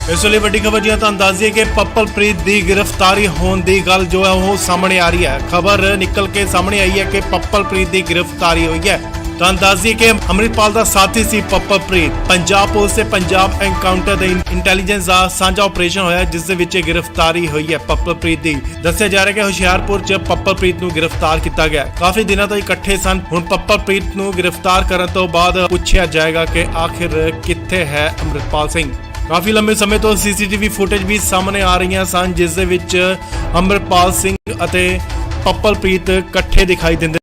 इस ਵੇਲੇ ਵੱਡੀ ਖਬਰ ਜਿਹਾ ਤੁਹਾਨੂੰ ਦੱਸ ਦਈਏ ਕਿ ਪੱਪਲਪ੍ਰੀਤ ਦੀ ਗ੍ਰਿਫਤਾਰੀ ਹੋਣ ਦੀ ਗੱਲ ਜੋ ਹੈ ਉਹ ਸਾਹਮਣੇ ਆ ਰਹੀ ਹੈ। ਖਬਰ ਨਿਕਲ ਕੇ ਸਾਹਮਣੇ ਆਈ ਹੈ ਕਿ ਪੱਪਲਪ੍ਰੀਤ ਦੀ ਗ੍ਰਿਫਤਾਰੀ ਹੋਈ ਹੈ। ਤੁਹਾਨੂੰ ਦੱਸ ਦਈਏ ਕਿ ਅੰਮ੍ਰਿਤਪਾਲ ਦਾ ਸਾਥੀ ਸੀ ਪੱਪਲਪ੍ਰੀਤ। ਪੰਜਾਬ ਪੁਲਿਸ ਤੇ ਪੰਜਾਬ ਐਨਕਾਊਂਟਰ ਦੇ ਇੰਟੈਲੀਜੈਂਸ ਦਾ ਸਾਂਝਾ ਆਪਰੇਸ਼ਨ ਹੋਇਆ ਜਿਸ ਦੇ ਵਿੱਚ ਗ੍ਰਿਫਤਾਰੀ ਹੋਈ ਹੈ ਪੱਪਲਪ੍ਰੀਤ ਦੀ। ਦੱਸਿਆ ਜਾ ਰਿਹਾ ਕਿ ਹੁਸ਼ਿਆਰਪੁਰ 'ਚ ਪੱਪਲਪ੍ਰੀਤ ਨੂੰ ਗ੍ਰਿਫਤਾਰ ਕੀਤਾ ਗਿਆ। ਕਾਫੀ ਦਿਨਾਂ ਤੋਂ ਇਕੱਠੇ ਸਨ। ਹੁਣ ਪੱਪਲਪ੍ਰੀਤ ਨੂੰ ਗ੍ਰਿਫਤਾਰ ਕਰਨ ਤੋਂ ਬਾਅਦ ਪੁੱਛਿਆ ਜਾਏਗਾ ਕਿ ਆਖਿਰ ਕਿੱਥੇ ਹੈ ਅੰਮ੍ਰਿਤਪਾਲ ਸਿੰਘ। ਕਾਫੀ ਲੰਬੇ ਸਮੇਂ ਤੋਂ ਸੀਸੀਟੀਵੀ ਫੁਟੇਜ ਵੀ ਸਾਹਮਣੇ ਆ ਰਹੀਆਂ ਸਨ ਜਿਸ ਦੇ ਵਿੱਚ ਅੰਮ੍ਰਿਤਪਾਲ ਸਿੰਘ ਅਤੇ ਪੱਪਲਪ੍ਰੀਤ ਇਕੱਠੇ ਦਿਖਾਈ ਦਿੰਦੇ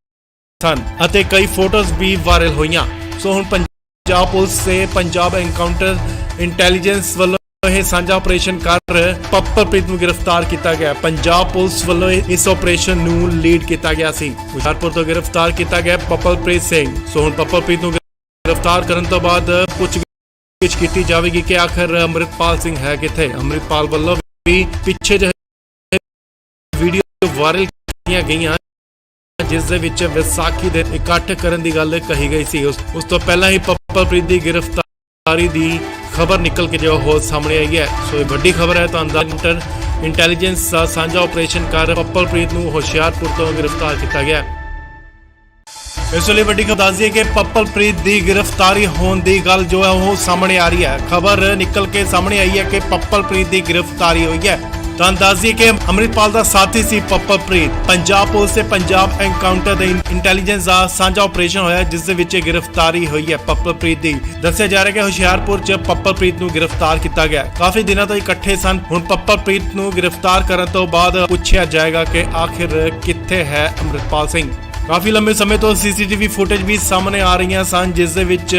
ਸਨ ਅਤੇ ਕਈ ਫੋਟੋਜ਼ ਵੀ ਵਾਇਰਲ ਹੋਈਆਂ। ਸੋ ਹੁਣ ਪੰਜਾਬ ਪੁਲਿਸ ਤੇ ਪੰਜਾਬ ਐਨਕਾਊਂਟਰ ਇੰਟੈਲੀਜੈਂਸ ਵੱਲੋਂ ਇਹ ਸਾਂਝਾ ਆਪਰੇਸ਼ਨ ਕਰ ਪੱਪਲਪ੍ਰੀਤ ਨੂੰ ਗ੍ਰਿਫਤਾਰ ਕੀਤਾ ਗਿਆ। ਪੰਜਾਬ ਪੁਲਿਸ ਵੱਲੋਂ ਇਸ ਆਪਰੇਸ਼ਨ ਨੂੰ ਲੀਡ ਕੀਤਾ ਗਿਆ ਸੀ। ਹੁਸ਼ਿਆਰਪੁਰ ਤੋਂ ਗ੍ਰਿਫਤਾਰ ਕੀਤਾ ਗਿਆ ਪੱਪਲਪ੍ਰੀਤ ਸਿੰਘ। ਸੋ ਹੁਣ ਪੱਪਲਪ੍ਰੀਤ ਨੂੰ ਗ੍ਰਿਫਤਾਰ ਕਰਨ ਤੋਂ ਬਾਅਦ ਪੁੱਛ ਕੀਤੀ ਜਾਵੇਗੀ ਕਿ ਆਖਰ ਅੰਮ੍ਰਿਤਪਾਲ ਸਿੰਘ ਹੈ ਕਿੱਥੇ। ਅੰਮ੍ਰਿਤਪਾਲ ਵੱਲੋਂ ਵੀ ਪਿੱਛੇ ਜਿਹੇ ਵੀਡੀਓ ਵਾਇਰਲ ਕੀਤੀਆਂ ਗਈਆਂ ਜਿਸ ਦੇ ਵਿੱਚ ਵਿਸਾਖੀ ਦੇ ਇਕੱਠ ਕਰਨ ਦੀ ਗੱਲ ਕਹੀ ਗਈ ਸੀ। ਉਸ ਤੋਂ ਪਹਿਲਾਂ ਹੀ ਪੱਪਲਪ੍ਰੀਤ ਦੀ ਗ੍ਰਿਫਤਾਰੀ ਦੀ ਖਬਰ ਨਿਕਲ ਕੇ ਜੋ ਹੋ ਸਾਹਮਣੇ ਆਈ ਹੈ। ਸੋ ਇਹ ਵੱਡੀ ਖਬਰ ਹੈ। ਤੁਹਾਨੂੰ ਇੰਟੈਲੀਜੈਂਸ ਦਾ ਸਾਂਝਾ ਆਪਰੇਸ਼ਨ ਕਰ ਪੱਪਲਪ੍ਰੀਤ ਨੂੰ ਹੁਸ਼ਿਆਰਪੁਰ ਤੋਂ ਗ੍ਰਿਫਤਾਰ ਕੀਤਾ ਗਿਆ। इस ਵੇਲੇ ਵੱਡੀ ਖਬਰ ਦੱਸ ਦਈਏ ਕਿ ਪੱਪਲਪ੍ਰੀਤ ਦੀ ਗ੍ਰਿਫਤਾਰੀ ਹੋਣ ਦੀ ਗੱਲ ਜੋ ਹੈ ਉਹ ਸਾਹਮਣੇ ਆ ਰਹੀ ਹੈ। ਖਬਰ ਨਿਕਲ ਕੇ ਸਾਹਮਣੇ ਆਈ ਹੈ ਕਿ ਪੱਪਲਪ੍ਰੀਤ ਦੀ ਗ੍ਰਿਫਤਾਰੀ ਹੋਈ ਹੈ। ਤੁਹਾਨੂੰ ਦੱਸ ਦਈਏ ਕਿ ਅੰਮ੍ਰਿਤਪਾਲ ਦਾ ਸਾਥੀ ਸੀ ਪੱਪਲਪ੍ਰੀਤ। ਪੰਜਾਬ ਪੁਲਿਸ ਤੇ ਪੰਜਾਬ ਐਨਕਾਊਂਟਰ ਦੇ ਇੰਟੈਲੀਜੈਂਸ ਦਾ ਸਾਂਝਾ ਆਪਰੇਸ਼ਨ ਹੋਇਆ ਜਿਸ ਦੇ ਵਿੱਚ ਗ੍ਰਿਫਤਾਰੀ ਹੋਈ ਹੈ ਪੱਪਲਪ੍ਰੀਤ ਦੀ। ਦੱਸਿਆ ਜਾ ਰਿਹਾ ਕਿ ਹੁਸ਼ਿਆਰਪੁਰ 'ਚ ਪੱਪਲਪ੍ਰੀਤ ਨੂੰ ਗ੍ਰਿਫਤਾਰ ਕੀਤਾ ਗਿਆ। ਕਾਫੀ ਦਿਨਾਂ ਤੋਂ ਇਕੱਠੇ ਸਨ। ਹੁਣ ਪੱਪਲਪ੍ਰੀਤ ਨੂੰ ਗ੍ਰਿਫਤਾਰ ਕਰਨ ਤੋਂ ਬਾਅਦ ਪੁੱਛਿਆ ਜਾਏਗਾ ਕਿ ਆਖਿਰ ਕਿੱਥੇ ਹੈ ਅੰਮ੍ਰਿਤਪਾਲ ਸਿੰਘ। ਕਾਫੀ ਲੰਬੇ ਸਮੇਂ ਤੋਂ ਸੀਸੀਟੀਵੀ ਫੁਟੇਜ ਵੀ ਸਾਹਮਣੇ ਆ ਰਹੀਆਂ ਸਨ ਜਿਸ ਦੇ ਵਿੱਚ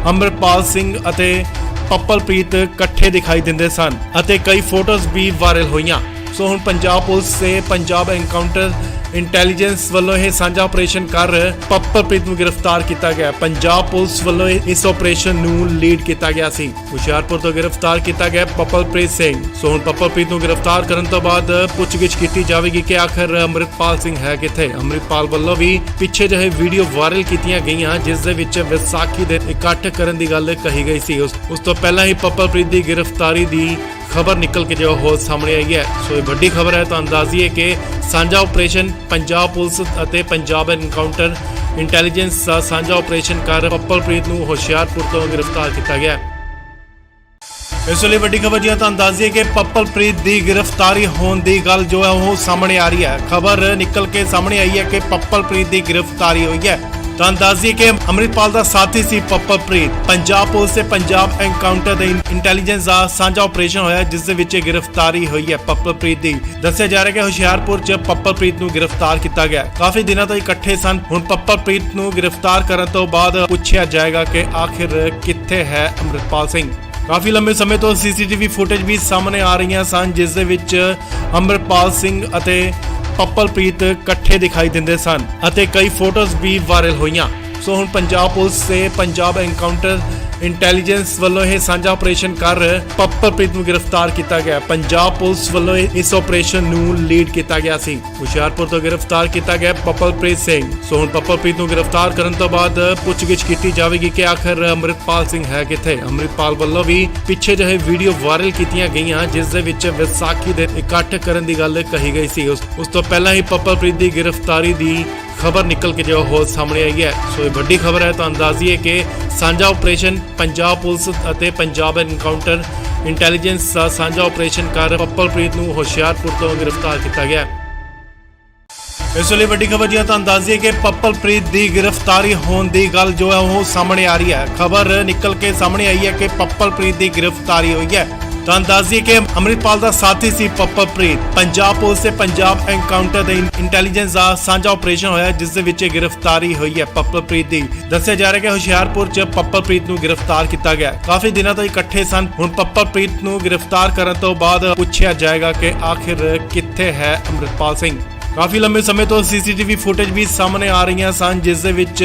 ਅੰਮ੍ਰਿਤਪਾਲ ਸਿੰਘ ਅਤੇ ਪੱਪਲਪ੍ਰੀਤ ਇਕੱਠੇ ਦਿਖਾਈ ਦਿੰਦੇ ਸਨ ਅਤੇ ਕਈ ਫੋਟੋਜ਼ ਵੀ ਵਾਇਰਲ ਹੋਈਆਂ। ਸੋ ਹੁਣ ਪੰਜਾਬ ਪੁਲਿਸ ਤੇ ਪੰਜਾਬ ਐਨਕਾਊਂਟਰ ਇੰਟੈਲੀਜੈਂਸ ਵੱਲੋਂ ਇਹ ਸਾਂਝਾ ਆਪਰੇਸ਼ਨ ਕਰ ਪੱਪਲਪ੍ਰੀਤ ਨੂੰ ਗ੍ਰਿਫਤਾਰ ਕੀਤਾ ਗਿਆ। ਪੰਜਾਬ ਪੁਲਿਸ ਵੱਲੋਂ ਇਸ ਆਪਰੇਸ਼ਨ ਨੂੰ ਲੀਡ ਕੀਤਾ ਗਿਆ ਸੀ। ਹੁਸ਼ਿਆਰਪੁਰ ਤੋਂ ਗ੍ਰਿਫਤਾਰ ਕੀਤਾ ਗਿਆ ਪੱਪਲਪ੍ਰੀਤ ਸਿੰਘ। ਸੋ ਹੁਣ ਪੱਪਲਪ੍ਰੀਤ ਨੂੰ ਗ੍ਰਿਫਤਾਰ ਕਰਨ ਤੋਂ ਬਾਅਦ ਪੁੱਛਗਿੱਛ ਕੀਤੀ ਜਾਵੇਗੀ ਕਿ ਆਖਰ ਅੰਮ੍ਰਿਤਪਾਲ ਸਿੰਘ ਹੈ ਕਿੱਥੇ। ਅੰਮ੍ਰਿਤਪਾਲ ਵੱਲੋਂ ਵੀ ਪਿੱਛੇ ਜਿਹੇ ਵੀਡੀਓ ਵਾਇਰਲ ਕੀਤੀਆਂ ਗਈਆਂ ਜਿਸ ਦੇ ਵਿੱਚ ਵਿਸਾਖੀ ਦੇ ਇਕੱਠ ਕਰਨ ਦੀ ਗੱਲ ਕਹੀ ਗਈ ਸੀ। ਉਸ ਤੋਂ ਪਹਿਲਾਂ ਹੀ ਪੱਪਲਪ੍ਰੀਤ ਦੀ ਗ੍ਰਿਫਤਾਰੀ ਦੀ ਖਬਰ ਨਿਕਲ ਕੇ ਜੋ ਹੋ ਸਾਹਮਣੇ ਆਈ ਹੈ। ਸੋ ਇਹ ਵੱਡੀ ਖਬਰ ਹੈ। ਤੁਹਾਨੂੰ ਦੱਸ ਦਈਏ ਕਿ ਸਾਂਝਾ ਆਪਰੇਸ਼ਨ ਪੰਜਾਬ ਪੁਲਿਸ ਅਤੇ ਪੰਜਾਬ ਐਨਕਾਊਂਟਰ ਇੰਟੈਲੀਜੈਂਸ ਦਾ ਸਾਂਝਾ ਆਪਰੇਸ਼ਨ ਕਰ ਪੱਪਲਪ੍ਰੀਤ ਨੂੰ ਹੁਸ਼ਿਆਰਪੁਰ ਤੋਂ ਗ੍ਰਿਫਤਾਰ ਕੀਤਾ ਗਿਆ। ਇਸ ਵੇਲੇ ਵੱਡੀ ਖਬਰ ਜਿਹਾ ਤੁਹਾਨੂੰ ਦੱਸ ਦਈਏ ਕਿ ਪੱਪਲਪ੍ਰੀਤ ਦੀ ਗ੍ਰਿਫਤਾਰੀ ਹੋਣ ਦੀ ਗੱਲ ਜੋ ਹੈ ਉਹ ਸਾਹਮਣੇ ਆ ਰਹੀ ਹੈ। ਖਬਰ ਨਿਕਲ ਕੇ ਸਾਹਮਣੇ ਆਈ ਹੈ ਕਿ ਪੱਪਲਪ੍ਰੀਤ ਦੀ ਗ੍ਰਿਫਤਾਰੀ ਹੋਈ ਹੈ। ਤੁਹਾਨੂੰ ਦੱਸ ਦਈਏ ਕਿ ਅੰਮ੍ਰਿਤਪਾਲ ਦਾ ਸਾਥੀ ਸੀ ਪੱਪਲਪ੍ਰੀਤ। ਪੰਜਾਬ ਪੁਲਿਸ ਤੇ ਪੰਜਾਬ ਐਨਕਾਊਂਟਰ ਦੇ ਇੰਟੈਲੀਜੈਂਸ ਦਾ ਸਾਂਝਾ ਆਪਰੇਸ਼ਨ ਹੋਇਆ ਜਿਸ ਦੇ ਵਿੱਚ ਗ੍ਰਿਫਤਾਰੀ ਹੋਈ ਹੈ ਪੱਪਲਪ੍ਰੀਤ ਦੀ। ਦੱਸਿਆ ਜਾ ਰਿਹਾ ਕਿ ਹੁਸ਼ਿਆਰਪੁਰ 'ਚ ਪੱਪਲਪ੍ਰੀਤ ਨੂੰ ਗ੍ਰਿਫਤਾਰ ਕੀਤਾ ਗਿਆ। ਕਾਫੀ ਦਿਨਾਂ ਤੋਂ ਇਕੱਠੇ ਸਨ। ਹੁਣ ਪੱਪਲਪ੍ਰੀਤ ਨੂੰ ਗ੍ਰਿਫਤਾਰ ਕਰਨ ਤੋਂ ਬਾਅਦ ਪੁੱਛਿਆ ਜਾਏਗਾ ਕਿ ਆਖਿਰ ਕਿੱਥੇ ਹੈ ਅੰਮ੍ਰਿਤਪਾਲ ਸਿੰਘ। ਕਾਫੀ ਲੰਬੇ ਸਮੇਂ ਤੋਂ ਸੀਸੀਟੀਵੀ ਫੁਟੇਜ ਵੀ ਸਾਹਮਣੇ ਆ ਰਹੀਆਂ ਸਨ ਜਿਸ ਦੇ ਵਿੱਚ ਅੰਮ੍ਰਿਤਪਾਲ ਸਿੰਘ ਅਤੇ ਪੱਪਲਪ੍ਰੀਤ ਇਕੱਠੇ ਦਿਖਾਈ ਦਿੰਦੇ ਸਨ ਅਤੇ ਕਈ ਫੋਟੋਜ਼ ਵੀ ਵਾਇਰਲ ਹੋਈਆਂ। ਸੋ ਹੁਣ ਪੰਜਾਬ ਪੁਲਿਸ ਤੇ ਪੰਜਾਬ ਐਨਕਾਊਂਟਰ ਇੰਟੈਲੀਜੈਂਸ ਵੱਲੋਂ ਇਹ ਸਾਂਝਾ ਆਪਰੇਸ਼ਨ ਕਰ ਪੱਪਲਪ੍ਰੀਤ ਨੂੰ ਗ੍ਰਿਫਤਾਰ ਕੀਤਾ ਗਿਆ। ਪੰਜਾਬ ਪੁਲਿਸ ਵੱਲੋਂ ਇਸ ਆਪਰੇਸ਼ਨ ਨੂੰ ਲੀਡ ਕੀਤਾ ਗਿਆ ਸੀ। ਹੁਸ਼ਿਆਰਪੁਰ ਤੋਂ ਗ੍ਰਿਫਤਾਰ ਕੀਤਾ ਗਿਆ ਪੱਪਲਪ੍ਰੀਤ ਸਿੰਘ। ਸੋ ਹੁਣ ਪੱਪਲਪ੍ਰੀਤ ਨੂੰ ਗ੍ਰਿਫਤਾਰ ਕਰਨ ਤੋਂ ਬਾਅਦ ਪੁੱਛਗਿੱਛ ਕੀਤੀ ਜਾਵੇਗੀ ਕਿ ਆਖਰ ਅੰਮ੍ਰਿਤਪਾਲ ਸਿੰਘ ਹੈ ਕਿੱਥੇ। ਅੰਮ੍ਰਿਤਪਾਲ ਵੱਲੋਂ ਵੀ ਪਿੱਛੇ ਜਿਹੇ ਵੀਡੀਓ ਵਾਇਰਲ ਕੀਤੀਆਂ ਗਈਆਂ ਜਿਸ ਦੇ ਵਿੱਚ ਵਿਸਾਖੀ ਦੇ ਇਕੱਠ ਕਰਨ ਦੀ ਗੱਲ ਕਹੀ ਗਈ ਸੀ। ਉਸ ਤੋਂ ਪਹਿਲਾਂ ਹੀ ਪੱਪਲਪ੍ਰੀਤ ਦੀ ਗ੍ਰਿਫਤਾਰੀ ਦੀ ਖਬਰ ਨਿਕਲ ਕੇ ਜੋ ਹੋ ਸਾਹਮਣੇ ਆਈ ਹੈ। ਸੋ ਇਹ ਵੱਡੀ ਖਬਰ ਹੈ। ਤੁਹਾਨੂੰ ਦੱਸ ਦਈਏ ਕਿ ਸਾਂਝਾ ਆਪਰੇਸ਼ਨ ਪੰਜਾਬ ਪੁਲਿਸ ਅਤੇ ਪੰਜਾਬ ਐਨਕਾਊਂਟਰ ਇੰਟੈਲੀਜੈਂਸ ਦਾ ਸਾਂਝਾ ਆਪਰੇਸ਼ਨ ਕਰ ਪੱਪਲਪ੍ਰੀਤ ਨੂੰ ਹੁਸ਼ਿਆਰਪੁਰ ਤੋਂ ਗ੍ਰਿਫਤਾਰ ਕੀਤਾ ਗਿਆ। ਇਸ ਵੇਲੇ ਵੱਡੀ ਖਬਰ ਜਿਹਾ ਤੁਹਾਨੂੰ ਦੱਸ ਦਈਏ ਕਿ ਪੱਪਲਪ੍ਰੀਤ ਦੀ ਗ੍ਰਿਫਤਾਰੀ ਹੋਣ ਦੀ ਗੱਲ ਜੋ ਹੈ ਉਹ ਸਾਹਮਣੇ ਆ ਰਹੀ ਹੈ। ਖਬਰ ਨਿਕਲ ਕੇ ਸਾਹਮਣੇ ਆਈ ਹੈ ਕਿ ਪੱਪਲਪ੍ਰੀਤ ਦੀ ਗ੍ਰਿਫਤਾਰੀ ਹੋਈ ਹੈ। ਤੁਹਾਨੂੰ ਦੱਸ ਦਈਏ ਕਿ ਅੰਮ੍ਰਿਤਪਾਲ ਦਾ ਸਾਥੀ ਸੀ ਪੱਪਲਪ੍ਰੀਤ। ਪੰਜਾਬ ਪੁਲਿਸ ਤੇ ਪੰਜਾਬ ਐਨਕਾਊਂਟਰ ਦੇ ਇੰਟੈਲੀਜੈਂਸ ਦਾ ਸਾਂਝਾ ਆਪਰੇਸ਼ਨ ਹੋਇਆ ਜਿਸ ਦੇ ਵਿੱਚ ਗ੍ਰਿਫਤਾਰੀ ਹੋਈ ਹੈ ਪੱਪਲਪ੍ਰੀਤ ਦੀ। ਦੱਸਿਆ ਜਾ ਰਿਹਾ ਕਿ ਹੁਸ਼ਿਆਰਪੁਰ 'ਚ ਪੱਪਲਪ੍ਰੀਤ ਨੂੰ ਗ੍ਰਿਫਤਾਰ ਕੀਤਾ ਗਿਆ। ਕਾਫੀ ਦਿਨਾਂ ਤੋਂ ਇਕੱਠੇ ਸਨ। ਹੁਣ ਪੱਪਲਪ੍ਰੀਤ ਨੂੰ ਗ੍ਰਿਫਤਾਰ ਕਰਨ ਤੋਂ ਬਾਅਦ ਪੁੱਛਿਆ ਜਾਏਗਾ ਕਿ ਆਖਿਰ ਕਿੱਥੇ ਹੈ ਅੰਮ੍ਰਿਤਪਾਲ ਸਿੰਘ। ਕਾਫੀ ਲੰਬੇ ਸਮੇਂ ਤੋਂ ਸੀਸੀਟੀਵੀ ਫੁਟੇਜ ਵੀ ਸਾਹਮਣੇ ਆ ਰਹੀਆਂ ਸਨ ਜਿਸ ਦੇ ਵਿੱਚ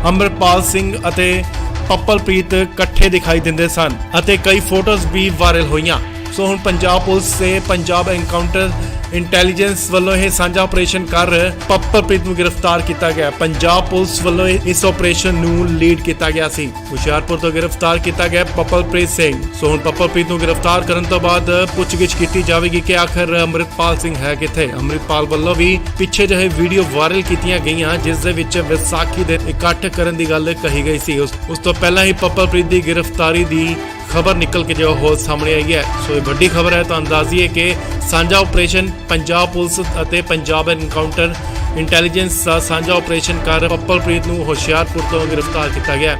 ਅੰਮ੍ਰਿਤਪਾਲ ਸਿੰਘ ਅਤੇ ਪੱਪਲਪ੍ਰੀਤ ਇਕੱਠੇ ਦਿਖਾਈ ਦਿੰਦੇ ਸਨ ਅਤੇ ਕਈ ਫੋਟੋਜ਼ ਵੀ ਵਾਇਰਲ ਹੋਈਆਂ। ਸੋ ਹੁਣ ਪੰਜਾਬ ਪੁਲਿਸ ਤੇ ਪੰਜਾਬ ਐਨਕਾਊਂਟਰ ਇੰਟੈਲੀਜੈਂਸ ਵੱਲੋਂ ਇਹ ਸਾਂਝਾ ਆਪਰੇਸ਼ਨ ਕਰ ਪੱਪਲਪ੍ਰੀਤ ਨੂੰ ਗ੍ਰਿਫਤਾਰ ਕੀਤਾ ਗਿਆ। ਪੰਜਾਬ ਪੁਲਿਸ ਵੱਲੋਂ ਇਸ ਆਪਰੇਸ਼ਨ ਨੂੰ ਲੀਡ ਕੀਤਾ ਗਿਆ ਸੀ। ਹੁਸ਼ਿਆਰਪੁਰ ਤੋਂ ਗ੍ਰਿਫਤਾਰ ਕੀਤਾ ਗਿਆ ਪੱਪਲਪ੍ਰੀਤ ਸਿੰਘ। ਸੋ ਹੁਣ ਪੱਪਲਪ੍ਰੀਤ ਨੂੰ ਗ੍ਰਿਫਤਾਰ ਕਰਨ ਤੋਂ ਬਾਅਦ ਪੁੱਛਗਿੱਛ ਕੀਤੀ ਜਾਵੇਗੀ ਕਿ ਆਖਰ ਅੰਮ੍ਰਿਤਪਾਲ ਸਿੰਘ ਹੈ ਕਿੱਥੇ। ਅੰਮ੍ਰਿਤਪਾਲ ਵੱਲੋਂ ਵੀ ਪਿੱਛੇ ਜਿਹੇ ਵੀਡੀਓ ਵਾਇਰਲ ਕੀਤੀਆਂ ਗਈਆਂ ਜਿਸ ਦੇ ਵਿੱਚ ਵਿਸਾਖੀ ਦੇ ਇਕੱਠ ਕਰਨ ਦੀ ਗੱਲ ਕਹੀ ਗਈ ਸੀ। ਉਸ ਤੋਂ ਪਹਿਲਾਂ ਹੀ ਪੱਪਲਪ੍ਰੀਤ ਦੀ ਗ੍ਰਿਫਤਾਰੀ ਦੀ ਖਬਰ ਨਿਕਲ ਕੇ ਜੋ ਹੋ ਸਾਹਮਣੇ ਆਈ ਹੈ। ਸੋ ਇਹ ਵੱਡੀ ਖਬਰ ਹੈ। ਤਾਂ ਅੰਦਾਜ਼ੀਏ ਕਿ ਸਾਂਝਾ ਆਪਰੇਸ਼ਨ ਪੰਜਾਬ ਪੁਲਿਸ ਅਤੇ ਪੰਜਾਬ ਐਨਕਾਊਂਟਰ ਇੰਟੈਲੀਜੈਂਸ ਦਾ ਸਾਂਝਾ ਆਪਰੇਸ਼ਨ ਕਰ ਪੱਪਲਪ੍ਰੀਤ ਨੂੰ ਹੁਸ਼ਿਆਰਪੁਰ ਤੋਂ ਗ੍ਰਿਫਤਾਰ ਕੀਤਾ ਗਿਆ।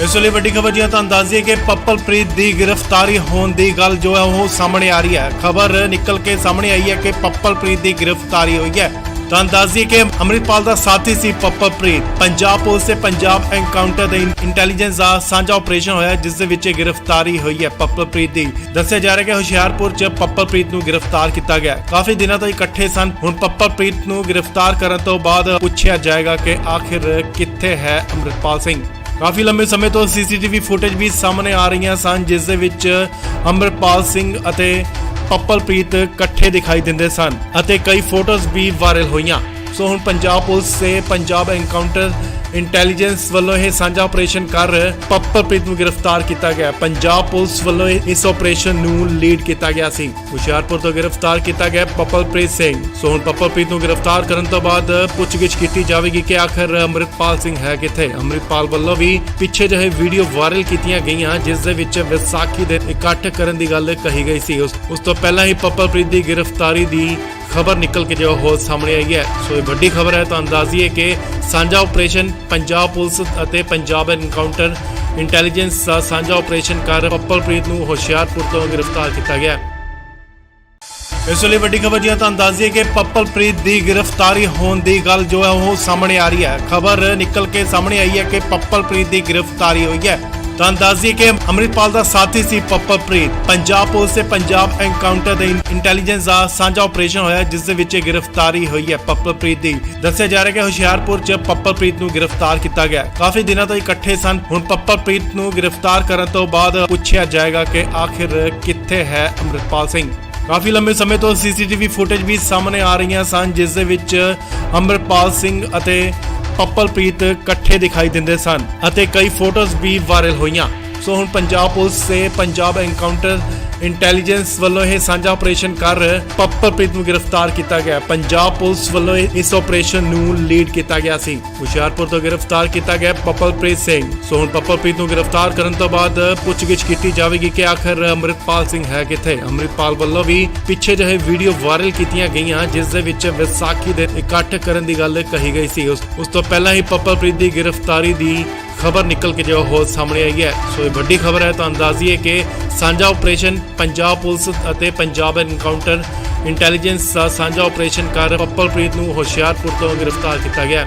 ਇਸ ਲਈ ਵੱਡੀ ਖਬਰ ਜੀ ਤਾਂ ਅੰਦਾਜ਼ੀਏ ਕਿ ਪੱਪਲਪ੍ਰੀਤ ਦੀ ਗ੍ਰਿਫਤਾਰੀ ਹੋਣ ਦੀ ਗੱਲ ਜੋ ਹੈ ਉਹ ਸਾਹਮਣੇ ਆ ਰਹੀ ਹੈ। ਖਬਰ ਨਿਕਲ ਕੇ ਸਾਹਮਣੇ ਆਈ ਹੈ ਕਿ ਪੱਪਲਪ੍ਰੀਤ ਦੀ ਗ੍ਰਿਫਤਾਰੀ ਹੋਈ ਹੈ। ਤਾਂ ਅੰਦਾਜ਼ੀਏ ਕਿ ਅੰਮ੍ਰਿਤਪਾਲ ਦਾ ਸਾਥੀ ਸੀ ਪੱਪਲਪ੍ਰੀਤ। ਪੰਜਾਬ ਪੁਲਿਸ ਤੇ ਪੰਜਾਬ ਐਨਕਾਊਂਟਰ ਦੇ ਇੰਟੈਲੀਜੈਂਸ ਦਾ ਸਾਂਝਾ ਆਪਰੇਸ਼ਨ ਹੋਇਆ ਜਿਸ ਦੇ ਵਿੱਚ ਗ੍ਰਿਫਤਾਰੀ ਹੋਈ ਹੈ ਪੱਪਲਪ੍ਰੀਤ ਦੀ। ਦੱਸਿਆ ਜਾ ਰਿਹਾ ਕਿ ਹੁਸ਼ਿਆਰਪੁਰ 'ਚ ਪੱਪਲਪ੍ਰੀਤ ਨੂੰ ਗ੍ਰਿਫਤਾਰ ਕੀਤਾ ਗਿਆ। ਕਾਫੀ ਦਿਨਾਂ ਤੋਂ ਇਕੱਠੇ ਸਨ। ਹੁਣ ਪੱਪਲਪ੍ਰੀਤ ਨੂੰ ਗ੍ਰਿਫਤਾਰ ਕਰਨ ਤੋਂ ਬਾਅਦ ਪੁੱਛਿਆ ਜਾਏਗਾ ਕਿ ਆਖਿਰ ਕਿੱਥੇ ਹੈ ਅੰਮ੍ਰਿਤਪਾਲ ਸਿੰਘ। ਕਾਫੀ ਲੰਬੇ ਸਮੇਂ ਤੋਂ ਸੀਸੀਟੀਵੀ ਫੁਟੇਜ ਵੀ ਸਾਹਮਣੇ ਆ ਰਹੀਆਂ ਸਨ ਜਿਸ ਦੇ ਵਿੱਚ ਅੰਮ੍ਰਿਤਪਾਲ ਸਿੰਘ ਅਤੇ ਪੱਪਲਪ੍ਰੀਤ ਇਕੱਠੇ ਦਿਖਾਈ ਦਿੰਦੇ ਸਨ ਅਤੇ ਕਈ ਫੋਟੋਜ਼ ਵੀ ਵਾਇਰਲ ਹੋਈਆਂ। ਸੋ ਹੁਣ ਪੰਜਾਬ ਪੁਲਿਸ ਤੇ ਪੰਜਾਬ ਐਨਕਾਊਂਟਰ ਇੰਟੈਲੀਜੈਂਸ ਵੱਲੋਂ ਇਹ ਸਾਂਝਾ ਆਪਰੇਸ਼ਨ ਕਰ ਪੱਪਲਪ੍ਰੀਤ ਨੂੰ ਗ੍ਰਿਫਤਾਰ ਕੀਤਾ ਗਿਆ। ਪੰਜਾਬ ਪੁਲਿਸ ਵੱਲੋਂ ਇਸ ਆਪਰੇਸ਼ਨ ਨੂੰ ਲੀਡ ਕੀਤਾ ਗਿਆ ਸੀ। ਹੁਸ਼ਿਆਰਪੁਰ ਤੋਂ ਗ੍ਰਿਫਤਾਰ ਕੀਤਾ ਗਿਆ ਪੱਪਲਪ੍ਰੀਤ ਸਿੰਘ। ਸੋ ਹੁਣ ਪੱਪਲਪ੍ਰੀਤ ਨੂੰ ਗ੍ਰਿਫਤਾਰ ਕਰਨ ਤੋਂ ਬਾਅਦ ਪੁੱਛਗਿੱਛ ਕੀਤੀ ਜਾਵੇਗੀ ਕਿ ਆਖਰ ਅੰਮ੍ਰਿਤਪਾਲ ਸਿੰਘ ਹੈ ਕਿੱਥੇ। ਅੰਮ੍ਰਿਤਪਾਲ ਵੱਲੋਂ ਵੀ ਪਿੱਛੇ ਜਿਹੇ ਵੀਡੀਓ ਵਾਇਰਲ ਕੀਤੀਆਂ ਗਈਆਂ ਜਿਸ ਦੇ ਵਿੱਚ ਵਿਸਾਖੀ ਦੇ ਇਕੱਠ ਕਰਨ ਦੀ ਗੱਲ ਕਹੀ ਗਈ ਸੀ। ਉਸ ਤੋਂ ਪਹਿਲਾਂ ਹੀ ਪੱਪਲਪ੍ਰੀਤ ਦੀ ਗ੍ਰਿਫਤਾਰੀ ਦੀ ਖਬਰ ਨਿਕਲ ਕੇ ਜੋ ਹੋ ਸਾਹਮਣੇ ਆਈ ਹੈ। ਸੋ ਇਹ ਵੱਡੀ ਖਬਰ ਹੈ। ਤਾਂ ਅੰਦਾਜ਼ੀਏ ਕਿ ਸਾਂਝਾ ਆਪਰੇਸ਼ਨ ਪੰਜਾਬ ਪੁਲਿਸ ਅਤੇ ਪੰਜਾਬ ਐਨਕਾਊਂਟਰ ਇੰਟੈਲੀਜੈਂਸ ਦਾ ਸਾਂਝਾ ਆਪਰੇਸ਼ਨ ਕਰ ਪੱਪਲਪ੍ਰੀਤ ਨੂੰ ਹੁਸ਼ਿਆਰਪੁਰ ਤੋਂ ਗ੍ਰਿਫਤਾਰ ਕੀਤਾ ਗਿਆ। ਇਸ ਲਈ ਵੱਡੀ ਖਬਰ ਜੀ ਤਾਂ ਅੰਦਾਜ਼ੀਏ ਕਿ ਪੱਪਲਪ੍ਰੀਤ ਦੀ ਗ੍ਰਿਫਤਾਰੀ ਹੋਣ ਦੀ ਗੱਲ ਜੋ ਹੈ ਉਹ ਸਾਹਮਣੇ ਆ ਰਹੀ ਹੈ। ਖਬਰ ਨਿਕਲ ਕੇ ਸਾਹਮਣੇ ਆਈ ਹੈ ਕਿ ਪੱਪਲਪ੍ਰੀਤ ਦੀ ਗ੍ਰਿਫਤਾਰੀ ਹੋਈ ਹੈ। ਤਾਂ ਅੰਦਾਜ਼ੀਏ ਕਿ ਅੰਮ੍ਰਿਤਪਾਲ ਦਾ ਸਾਥੀ ਸੀ ਪੱਪਲਪ੍ਰੀਤ। ਪੰਜਾਬ ਪੁਲਿਸ ਤੇ ਪੰਜਾਬ ਐਨਕਾਊਂਟਰ ਦੇ ਇੰਟੈਲੀਜੈਂਸ ਦਾ ਸਾਂਝਾ ਆਪਰੇਸ਼ਨ ਹੋਇਆ ਜਿਸ ਦੇ ਵਿੱਚ ਗ੍ਰਿਫਤਾਰੀ ਹੋਈ ਹੈ ਪੱਪਲਪ੍ਰੀਤ ਦੀ। ਦੱਸਿਆ ਜਾ ਰਿਹਾ ਕਿ ਹੁਸ਼ਿਆਰਪੁਰ 'ਚ ਪੱਪਲਪ੍ਰੀਤ ਨੂੰ ਗ੍ਰਿਫਤਾਰ ਕੀਤਾ ਗਿਆ। ਕਾਫੀ ਦਿਨਾਂ ਤੋਂ ਇਕੱਠੇ ਸਨ। ਹੁਣ ਪੱਪਲਪ੍ਰੀਤ ਨੂੰ ਗ੍ਰਿਫਤਾਰ ਕਰਨ ਤੋਂ ਬਾਅਦ ਪੁੱਛਿਆ ਜਾਏਗਾ ਕਿ ਆਖਿਰ ਕਿੱਥੇ ਹੈ ਅੰਮ੍ਰਿਤਪਾਲ ਸਿੰਘ। ਕਾਫੀ ਲੰਬੇ ਸਮੇਂ ਤੋਂ ਸੀਸੀਟੀਵੀ ਫੁਟੇਜ ਵੀ ਸਾਹਮਣੇ ਆ ਰਹੀਆਂ ਸਨ ਜਿਸ ਦੇ ਵਿੱਚ ਅੰਮ੍ਰਿਤਪਾਲ ਸਿੰਘ ਅਤੇ ਪੱਪਲਪ੍ਰੀਤ ਇਕੱਠੇ ਦਿਖਾਈ ਦਿੰਦੇ ਸਨ ਅਤੇ ਕਈ ਫੋਟੋਜ਼ ਵੀ ਵਾਇਰਲ ਹੋਈਆਂ। ਸੋ ਹੁਣ ਪੰਜਾਬ ਪੁਲਿਸ ਤੇ ਪੰਜਾਬ ਐਨਕਾਊਂਟਰ ਇੰਟੈਲੀਜੈਂਸ ਵੱਲੋਂ ਇਹ ਸਾਂਝਾ ਆਪਰੇਸ਼ਨ ਕਰ ਪੱਪਲਪ੍ਰੀਤ ਨੂੰ ਗ੍ਰਿਫਤਾਰ ਕੀਤਾ ਗਿਆ। ਪੰਜਾਬ ਪੁਲਿਸ ਵੱਲੋਂ ਇਸ ਆਪਰੇਸ਼ਨ ਨੂੰ ਲੀਡ ਕੀਤਾ ਗਿਆ ਸੀ। ਹੁਸ਼ਿਆਰਪੁਰ ਤੋਂ ਗ੍ਰਿਫਤਾਰ ਕੀਤਾ ਗਿਆ ਪੱਪਲਪ੍ਰੀਤ ਸਿੰਘ। ਸੋ ਹੁਣ ਪੱਪਲਪ੍ਰੀਤ ਨੂੰ ਗ੍ਰਿਫਤਾਰ ਕਰਨ ਤੋਂ ਬਾਅਦ ਪੁੱਛਗਿੱਛ ਕੀਤੀ ਜਾਵੇਗੀ ਕਿ ਆਖਰ ਅੰਮ੍ਰਿਤਪਾਲ ਸਿੰਘ ਹੈ ਕਿੱਥੇ। ਅੰਮ੍ਰਿਤਪਾਲ ਵੱਲੋਂ ਵੀ ਪਿੱਛੇ ਜਿਹੇ ਵੀਡੀਓ ਵਾਇਰਲ ਕੀਤੀਆਂ ਗਈਆਂ ਜਿਸ ਦੇ ਵਿੱਚ ਵਿਸਾਖੀ ਦੇ ਇਕੱਠ ਕਰਨ ਦੀ ਗੱਲ ਕਹੀ ਗਈ ਸੀ। ਉਸ ਤੋਂ ਪਹਿਲਾਂ ਹੀ ਪੱਪਲਪ੍ਰੀਤ ਦੀ ਗ੍ਰਿਫਤਾਰੀ ਦੀ ਖਬਰ ਨਿਕਲ ਕੇ ਜੋ ਹੋ ਸਾਹਮਣੇ ਆਈ ਹੈ। ਸੋ ਇਹ ਵੱਡੀ ਖਬਰ ਹੈ। ਤਾਂ ਅੰਦਾਜ਼ੀਏ ਕਿ ਸਾਂਝਾ ਆਪਰੇਸ਼ਨ ਪੰਜਾਬ ਪੁਲਿਸ ਅਤੇ ਪੰਜਾਬ ਐਨਕਾਊਂਟਰ ਇੰਟੈਲੀਜੈਂਸ ਦਾ ਸਾਂਝਾ ਆਪਰੇਸ਼ਨ ਕਰ ਪੱਪਲਪ੍ਰੀਤ ਨੂੰ ਹੁਸ਼ਿਆਰਪੁਰ ਤੋਂ ਗ੍ਰਿਫਤਾਰ ਕੀਤਾ ਗਿਆ।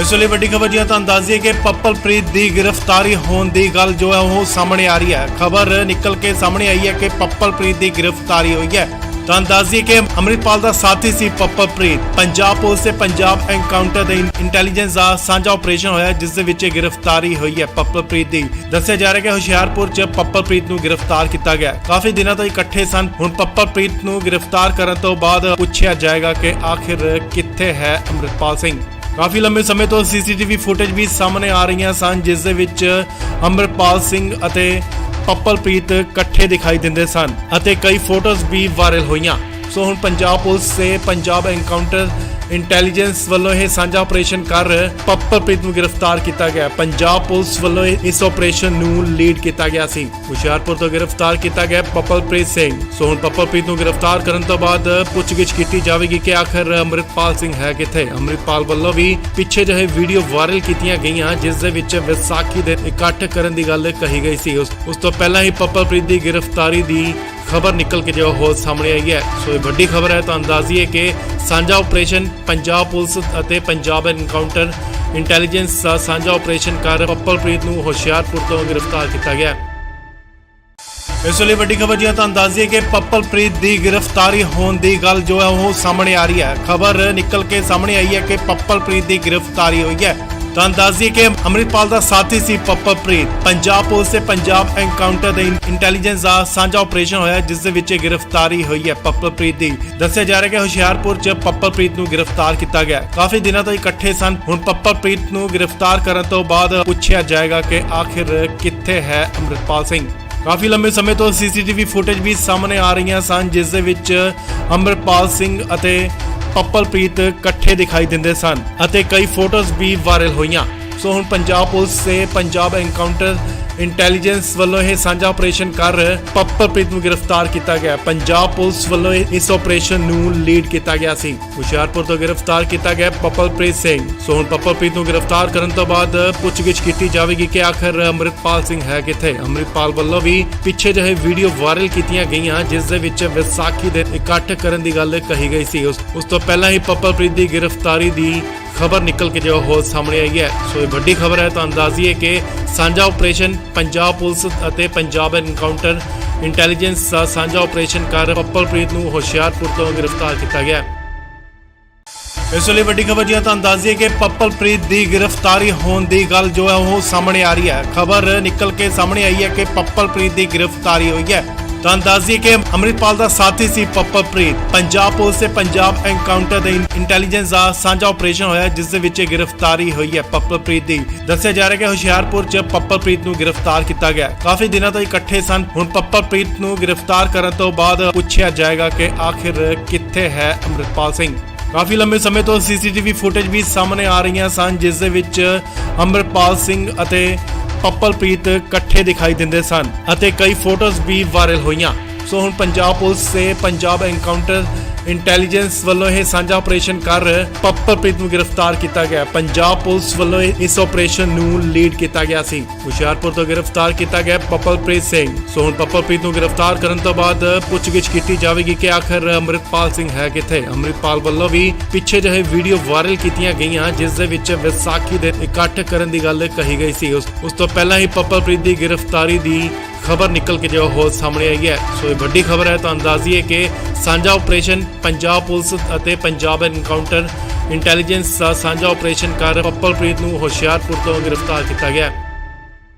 ਇਸ ਲਈ ਵੱਡੀ ਖਬਰ ਜੀ ਤਾਂ ਅੰਦਾਜ਼ੀਏ ਕਿ ਪੱਪਲਪ੍ਰੀਤ ਦੀ ਗ੍ਰਿਫਤਾਰੀ ਹੋਣ ਦੀ ਗੱਲ ਜੋ ਹੈ ਉਹ ਸਾਹਮਣੇ ਆ ਰਹੀ ਹੈ। ਖਬਰ ਨਿਕਲ ਕੇ ਸਾਹਮਣੇ ਆਈ ਹੈ ਕਿ ਪੱਪਲਪ੍ਰੀਤ ਦੀ ਗ੍ਰਿਫਤਾਰੀ ਹੋਈ ਹੈ। ਤਾਂ ਅੰਦਾਜ਼ੀਏ ਕਿ ਅੰਮ੍ਰਿਤਪਾਲ ਦਾ ਸਾਥੀ ਸੀ ਪੱਪਲਪ੍ਰੀਤ। ਪੰਜਾਬ ਪੁਲਿਸ ਤੇ ਪੰਜਾਬ ਐਨਕਾਊਂਟਰ ਦੇ ਇੰਟੈਲੀਜੈਂਸ ਦਾ ਸਾਂਝਾ ਆਪਰੇਸ਼ਨ ਹੋਇਆ ਜਿਸ ਦੇ ਵਿੱਚ ਗ੍ਰਿਫਤਾਰੀ ਹੋਈ ਹੈ ਪੱਪਲਪ੍ਰੀਤ ਦੀ। ਦੱਸਿਆ ਜਾ ਰਿਹਾ ਕਿ ਹੁਸ਼ਿਆਰਪੁਰ 'ਚ ਪੱਪਲਪ੍ਰੀਤ ਨੂੰ ਗ੍ਰਿਫਤਾਰ ਕੀਤਾ ਗਿਆ। ਕਾਫੀ ਦਿਨਾਂ ਤੋਂ ਇਕੱਠੇ ਸਨ। ਹੁਣ ਪੱਪਲਪ੍ਰੀਤ ਨੂੰ ਗ੍ਰਿਫਤਾਰ ਕਰਨ ਤੋਂ ਬਾਅਦ ਪੁੱਛਿਆ ਜਾਏਗਾ ਕਿ ਆਖਿਰ ਕਿੱਥੇ ਹੈ ਅੰਮ੍ਰਿਤਪਾਲ ਸਿੰਘ। ਕਾਫੀ ਲੰਬੇ ਸਮੇਂ ਤੋਂ ਸੀਸੀਟੀਵੀ ਫੁਟੇਜ ਵੀ ਸਾਹਮਣੇ ਆ ਰਹੀਆਂ ਸਨ ਜਿਸ ਦੇ ਵਿੱਚ ਅੰਮ੍ਰਿਤਪਾਲ ਸਿੰਘ ਅਤੇ ਪੱਪਲਪ੍ਰੀਤ ਇਕੱਠੇ ਦਿਖਾਈ ਦਿੰਦੇ ਸਨ ਅਤੇ ਕਈ ਫੋਟੋਜ਼ ਵੀ ਵਾਇਰਲ ਹੋਈਆਂ। ਸੋ ਹੁਣ ਪੰਜਾਬ ਪੁਲਿਸ ਤੇ ਪੰਜਾਬ ਐਨਕਾਊਂਟਰ ਇੰਟੈਲੀਜੈਂਸ ਵੱਲੋਂ ਇਹ ਸਾਂਝਾ ਆਪਰੇਸ਼ਨ ਕਰ ਪੱਪਲਪ੍ਰੀਤ ਨੂੰ ਗ੍ਰਿਫਤਾਰ ਕੀਤਾ ਗਿਆ। ਪੰਜਾਬ ਪੁਲਿਸ ਵੱਲੋਂ ਇਸ ਆਪਰੇਸ਼ਨ ਨੂੰ ਲੀਡ ਕੀਤਾ ਗਿਆ ਸੀ। ਹੁਸ਼ਿਆਰਪੁਰ ਤੋਂ ਗ੍ਰਿਫਤਾਰ ਕੀਤਾ ਗਿਆ ਪੱਪਲਪ੍ਰੀਤ ਸਿੰਘ। ਸੋ ਹੁਣ ਪੱਪਲਪ੍ਰੀਤ ਨੂੰ ਗ੍ਰਿਫਤਾਰ ਕਰਨ ਤੋਂ ਬਾਅਦ ਪੁੱਛਗਿੱਛ ਕੀਤੀ ਜਾਵੇਗੀ ਕਿ ਆਖਰ ਅੰਮ੍ਰਿਤਪਾਲ ਸਿੰਘ ਹੈ ਕਿੱਥੇ। ਅੰਮ੍ਰਿਤਪਾਲ ਵੱਲੋਂ ਵੀ ਪਿੱਛੇ ਜਿਹੇ ਵੀਡੀਓ ਵਾਇਰਲ ਕੀਤੀਆਂ ਗਈਆਂ ਜਿਸ ਦੇ ਵਿੱਚ ਵਿਸਾਖੀ ਦੇ ਇਕੱਠ ਕਰਨ ਦੀ ਗੱਲ ਕਹੀ ਗਈ ਸੀ। ਉਸ ਤੋਂ ਪਹਿਲਾਂ ਹੀ ਪੱਪਲਪ੍ਰੀਤ ਦੀ ਗ੍ਰਿਫਤਾਰੀ ਦੀ ਖਬਰ ਨਿਕਲ ਕੇ ਜੋ ਹੋ ਸਾਹਮਣੇ ਆਈ ਹੈ। ਸੋ ਇਹ ਵੱਡੀ ਖਬਰ ਹੈ। ਤਾਂ ਅੰਦਾਜ਼ੀਏ ਕਿ ਸਾਂਝਾ ਆਪਰੇਸ਼ਨ ਪੰਜਾਬ ਪੁਲਿਸ ਅਤੇ ਪੰਜਾਬ ਐਨਕਾਊਂਟਰ ਇੰਟੈਲੀਜੈਂਸ ਦਾ ਸਾਂਝਾ ਆਪਰੇਸ਼ਨ ਕਰ ਪੱਪਲਪ੍ਰੀਤ ਨੂੰ ਹੁਸ਼ਿਆਰਪੁਰ ਤੋਂ ਗ੍ਰਿਫਤਾਰ ਕੀਤਾ ਗਿਆ। ਇਸ ਲਈ ਵੱਡੀ ਖਬਰ ਜੀ ਤਾਂ ਅੰਦਾਜ਼ੀਏ ਕਿ ਪੱਪਲਪ੍ਰੀਤ ਦੀ ਗ੍ਰਿਫਤਾਰੀ ਹੋਣ ਦੀ ਗੱਲ ਜੋ ਹੈ ਉਹ ਸਾਹਮਣੇ ਆ ਰਹੀ ਹੈ। ਖਬਰ ਨਿਕਲ ਕੇ ਸਾਹਮਣੇ ਆਈ ਹੈ ਕਿ ਪੱਪਲਪ੍ਰੀਤ ਦੀ ਗ੍ਰਿਫਤਾਰੀ ਹੋਈ ਹੈ। ਤਾਂ ਦੱਸ ਦਈਏ ਕਿ ਅੰਮ੍ਰਿਤਪਾਲ ਦਾ ਸਾਥੀ ਸੀ ਪੱਪਲਪ੍ਰੀਤ। ਪੰਜਾਬ ਪੁਲਿਸ ਤੇ ਪੰਜਾਬ ਐਨਕਾਊਂਟਰ ਦੇ ਇੰਟੈਲੀਜੈਂਸ ਦਾ ਸਾਂਝਾ ਆਪਰੇਸ਼ਨ ਹੋਇਆ, ਜਿਸ ਦੇ ਵਿੱਚ ਗ੍ਰਿਫਤਾਰੀ ਹੋਈ ਹੈ ਪੱਪਲਪ੍ਰੀਤ ਦੀ। ਦੱਸਿਆ ਜਾ ਰਿਹਾ ਹੈ ਕਿ ਹੁਸ਼ਿਆਰਪੁਰ 'ਚ ਪੱਪਲਪ੍ਰੀਤ ਨੂੰ ਗ੍ਰਿਫਤਾਰ ਕੀਤਾ ਗਿਆ। ਕਾਫੀ ਦਿਨਾਂ ਤੋਂ ਇਕੱਠੇ ਸਨ। ਹੁਣ ਪੱਪਲਪ੍ਰੀਤ ਨੂੰ ਗ੍ਰਿਫਤਾਰ ਕਰਨ ਤੋਂ ਬਾਅਦ ਪੁੱਛਿਆ ਜਾਏਗਾ ਕਿ ਆਖਿਰ ਕਿੱਥੇ ਹੈ ਅੰਮ੍ਰਿਤਪਾਲ ਸਿੰਘ। ਕਾਫੀ ਲੰਬੇ ਸਮੇਂ ਤੋਂ ਸੀਸੀਟੀਵੀ ਫੁਟੇਜ ਵੀ ਸਾਹਮਣੇ ਆ ਰਹੀਆਂ ਸਨ, ਜਿਸ ਦੇ ਵਿੱਚ ਅੰਮ੍ਰਿਤਪਾਲ ਸਿੰਘ ਅਤੇ ਪੱਪਲਪ੍ਰੀਤ ਇਕੱਠੇ ਦਿਖਾਈ ਦਿੰਦੇ ਸਨ ਅਤੇ ਕਈ ਫੋਟੋਜ਼ ਵੀ ਵਾਇਰਲ ਹੋਈਆਂ। ਸੋ ਹੁਣ ਪੰਜਾਬ ਪੁਲਿਸ ਤੇ ਪੰਜਾਬ ਐਨਕਾਊਂਟਰ ਇੰਟੈਲੀਜੈਂਸ ਵੱਲੋਂ ਇਹ ਸਾਂਝਾ ਆਪਰੇਸ਼ਨ ਕਰ ਪੱਪਲਪ੍ਰੀਤ ਨੂੰ ਗ੍ਰਿਫਤਾਰ ਕੀਤਾ ਗਿਆ। ਪੰਜਾਬ ਪੁਲਿਸ ਵੱਲੋਂ ਇਸ ਆਪਰੇਸ਼ਨ ਨੂੰ ਲੀਡ ਕੀਤਾ ਗਿਆ ਸੀ। ਹੁਸ਼ਿਆਰਪੁਰ ਤੋਂ ਗ੍ਰਿਫਤਾਰ ਕੀਤਾ ਗਿਆ ਪੱਪਲਪ੍ਰੀਤ ਸਿੰਘ। ਸੋ ਹੁਣ ਪੱਪਲਪ੍ਰੀਤ ਨੂੰ ਗ੍ਰਿਫਤਾਰ ਕਰਨ ਤੋਂ ਬਾਅਦ ਪੁੱਛਗਿੱਛ ਕੀਤੀ ਜਾਵੇਗੀ ਕਿ ਆਖਰ ਅੰਮ੍ਰਿਤਪਾਲ ਸਿੰਘ ਹੈ ਕਿੱਥੇ। ਅੰਮ੍ਰਿਤਪਾਲ ਵੱਲੋਂ ਵੀ ਪਿੱਛੇ ਜਿਹੇ ਵੀਡੀਓ ਵਾਇਰਲ ਕੀਤੀਆਂ ਗਈਆਂ, ਜਿਸ ਦੇ ਵਿੱਚ ਵਿਸਾਖੀ ਦੇ ਇਕੱਠ ਕਰਨ ਦੀ ਗੱਲ ਕਹੀ ਗਈ ਸੀ। ਉਸ ਤੋਂ ਪਹਿਲਾਂ ਹੀ ਪੱਪਲਪ੍ਰੀਤ ਦੀ ਗ੍ਰਿਫਤਾਰੀ ਦੀ ਖਬਰ ਨਿਕਲ ਕੇ ਜੋ ਹੋ ਸਾਹਮਣੇ ਆਈ ਹੈ। ਸੋ ਇਹ ਵੱਡੀ ਖਬਰ ਹੈ। ਤੁਹਾਨੂੰ ਦੱਸ ਦਈਏ ਕਿ ਸਾਂਝਾ ਆਪਰੇਸ਼ਨ ਪੰਜਾਬ ਪੁਲਿਸ ਅਤੇ ਪੰਜਾਬ ਐਨਕਾਊਂਟਰ ਇੰਟੈਲੀਜੈਂਸ ਦਾ ਸਾਂਝਾ ਆਪਰੇਸ਼ਨ ਕਰ ਪੱਪਲਪ੍ਰੀਤ ਨੂੰ ਹੁਸ਼ਿਆਰਪੁਰ ਤੋਂ ਗ੍ਰਿਫਤਾਰ ਕੀਤਾ ਗਿਆ। ਇਸ ਲਈ ਵੱਡੀ ਖਬਰ ਜੀ ਤੁਹਾਨੂੰ ਦੱਸ ਦਈਏ ਕਿ ਪੱਪਲਪ੍ਰੀਤ ਦੀ ਗ੍ਰਿਫਤਾਰੀ ਹੋਣ ਦੀ ਗੱਲ ਜੋ ਹੈ ਉਹ ਸਾਹਮਣੇ ਆ ਰਹੀ ਹੈ। ਖਬਰ ਨਿਕਲ ਕੇ ਸਾਹਮਣੇ ਆਈ ਹੈ ਕਿ ਪੱਪਲਪ੍ਰੀਤ ਦੀ ਗ੍ਰਿਫਤਾਰੀ ਹੋਈ ਹੈ। ਤੁਹਾਨੂੰ ਦੱਸ ਦਈਏ ਕਿ ਅੰਮ੍ਰਿਤਪਾਲ ਦਾ ਸਾਥੀ ਸੀ ਪੱਪਲਪ੍ਰੀਤ। ਪੰਜਾਬ ਪੁਲਿਸ ਤੇ ਪੰਜਾਬ ਐਨਕਾਊਂਟਰ ਦੇ ਇੰਟੈਲੀਜੈਂਸ ਦਾ ਸਾਂਝਾ ਆਪਰੇਸ਼ਨ ਹੋਇਆ, ਜਿਸ ਦੇ ਵਿੱਚ ਗ੍ਰਿਫਤਾਰੀ ਹੋਈ ਹੈ ਪੱਪਲਪ੍ਰੀਤ ਦੀ। ਦੱਸਿਆ ਜਾ ਰਿਹਾ ਹੈ ਕਿ ਹੁਸ਼ਿਆਰਪੁਰ 'ਚ ਪੱਪਲਪ੍ਰੀਤ ਨੂੰ ਗ੍ਰਿਫਤਾਰ ਕੀਤਾ ਗਿਆ। ਕਾਫੀ ਦਿਨਾਂ ਤੋਂ ਇਕੱਠੇ ਸਨ। ਹੁਣ ਪੱਪਲਪ੍ਰੀਤ ਨੂੰ ਗ੍ਰਿਫਤਾਰ ਕਰਨ ਤੋਂ ਬਾਅਦ ਪੁੱਛਿਆ ਜਾਏਗਾ ਕਿ ਆਖਿਰ ਕਿੱਥੇ ਹੈ ਅੰਮ੍ਰਿਤਪਾਲ ਸਿੰਘ। ਕਾਫੀ ਲੰਬੇ ਸਮੇਂ ਤੋਂ ਸੀਸੀਟੀਵੀ ਫੁਟੇਜ ਵੀ ਸਾਹਮਣੇ ਆ ਰਹੀਆਂ ਸਨ, ਜਿਸ ਦੇ ਵਿੱਚ ਅੰਮ੍ਰਿਤਪਾਲ ਸਿੰਘ ਅਤੇ ਪੱਪਲਪ੍ਰੀਤ ਇਕੱਠੇ ਦਿਖਾਈ ਦਿੰਦੇ ਸਨ ਅਤੇ ਕਈ ਫੋਟੋਜ਼ ਵੀ ਵਾਇਰਲ ਹੋਈਆਂ। ਸੋ ਹੁਣ ਪੰਜਾਬ ਪੁਲਿਸ ਤੇ ਪੰਜਾਬ ਐਨਕਾਊਂਟਰ ਇੰਟੈਲੀਜੈਂਸ ਵੱਲੋਂ ਇਹ ਸਾਂਝਾ ਆਪਰੇਸ਼ਨ ਕਰ ਪੱਪਲਪ੍ਰੀਤ ਨੂੰ ਗ੍ਰਿਫਤਾਰ ਕੀਤਾ ਗਿਆ। ਪੰਜਾਬ ਪੁਲਿਸ ਵੱਲੋਂ ਇਸ ਆਪਰੇਸ਼ਨ ਨੂੰ ਲੀਡ ਕੀਤਾ ਗਿਆ ਸੀ। ਹੁਸ਼ਿਆਰਪੁਰ ਤੋਂ ਗ੍ਰਿਫਤਾਰ ਕੀਤਾ ਗਿਆ ਪੱਪਲਪ੍ਰੀਤ ਸਿੰਘ। ਸੋ ਹੁਣ ਪੱਪਲਪ੍ਰੀਤ ਨੂੰ ਗ੍ਰਿਫਤਾਰ ਕਰਨ ਤੋਂ ਬਾਅਦ ਪੁੱਛਗਿੱਛ ਕੀਤੀ ਜਾਵੇਗੀ ਕਿ ਆਖਰ ਅੰਮ੍ਰਿਤਪਾਲ ਸਿੰਘ ਹੈ ਕਿੱਥੇ। ਅੰਮ੍ਰਿਤਪਾਲ ਵੱਲੋਂ ਵੀ ਪਿੱਛੇ ਜਿਹੇ ਵੀਡੀਓ ਵਾਇਰਲ ਕੀਤੀਆਂ ਗਈਆਂ, ਜਿਸ ਦੇ ਵਿੱਚ ਵਿਸਾਖੀ ਦੇ ਇਕੱਠ ਕਰਨ ਦੀ ਗੱਲ ਕਹੀ ਗਈ ਸੀ। ਉਸ ਤੋਂ ਪਹਿਲਾਂ ਹੀ ਪੱਪਲਪ੍ਰੀਤ ਦੀ ਗ੍ਰਿਫਤਾਰੀ ਦੀ ਖਬਰ ਨਿਕਲ ਕੇ ਜੋ ਹੋ ਸਾਹਮਣੇ ਆਈ ਹੈ। ਸੋ ਇਹ ਵੱਡੀ ਖਬਰ ਹੈ। ਤੁਹਾਨੂੰ ਦੱਸ ਦਈਏ ਕਿ ਸਾਂਝਾ ਆਪਰੇਸ਼ਨ ਪੰਜਾਬ ਪੁਲਿਸ ਅਤੇ ਪੰਜਾਬ ਐਨਕਾਊਂਟਰ ਇੰਟੈਲੀਜੈਂਸ ਦਾ ਸਾਂਝਾ ਆਪਰੇਸ਼ਨ ਕਰ ਪੱਪਲਪ੍ਰੀਤ ਨੂੰ ਹੁਸ਼ਿਆਰਪੁਰ ਤੋਂ ਗ੍ਰਿਫਤਾਰ ਕੀਤਾ ਗਿਆ।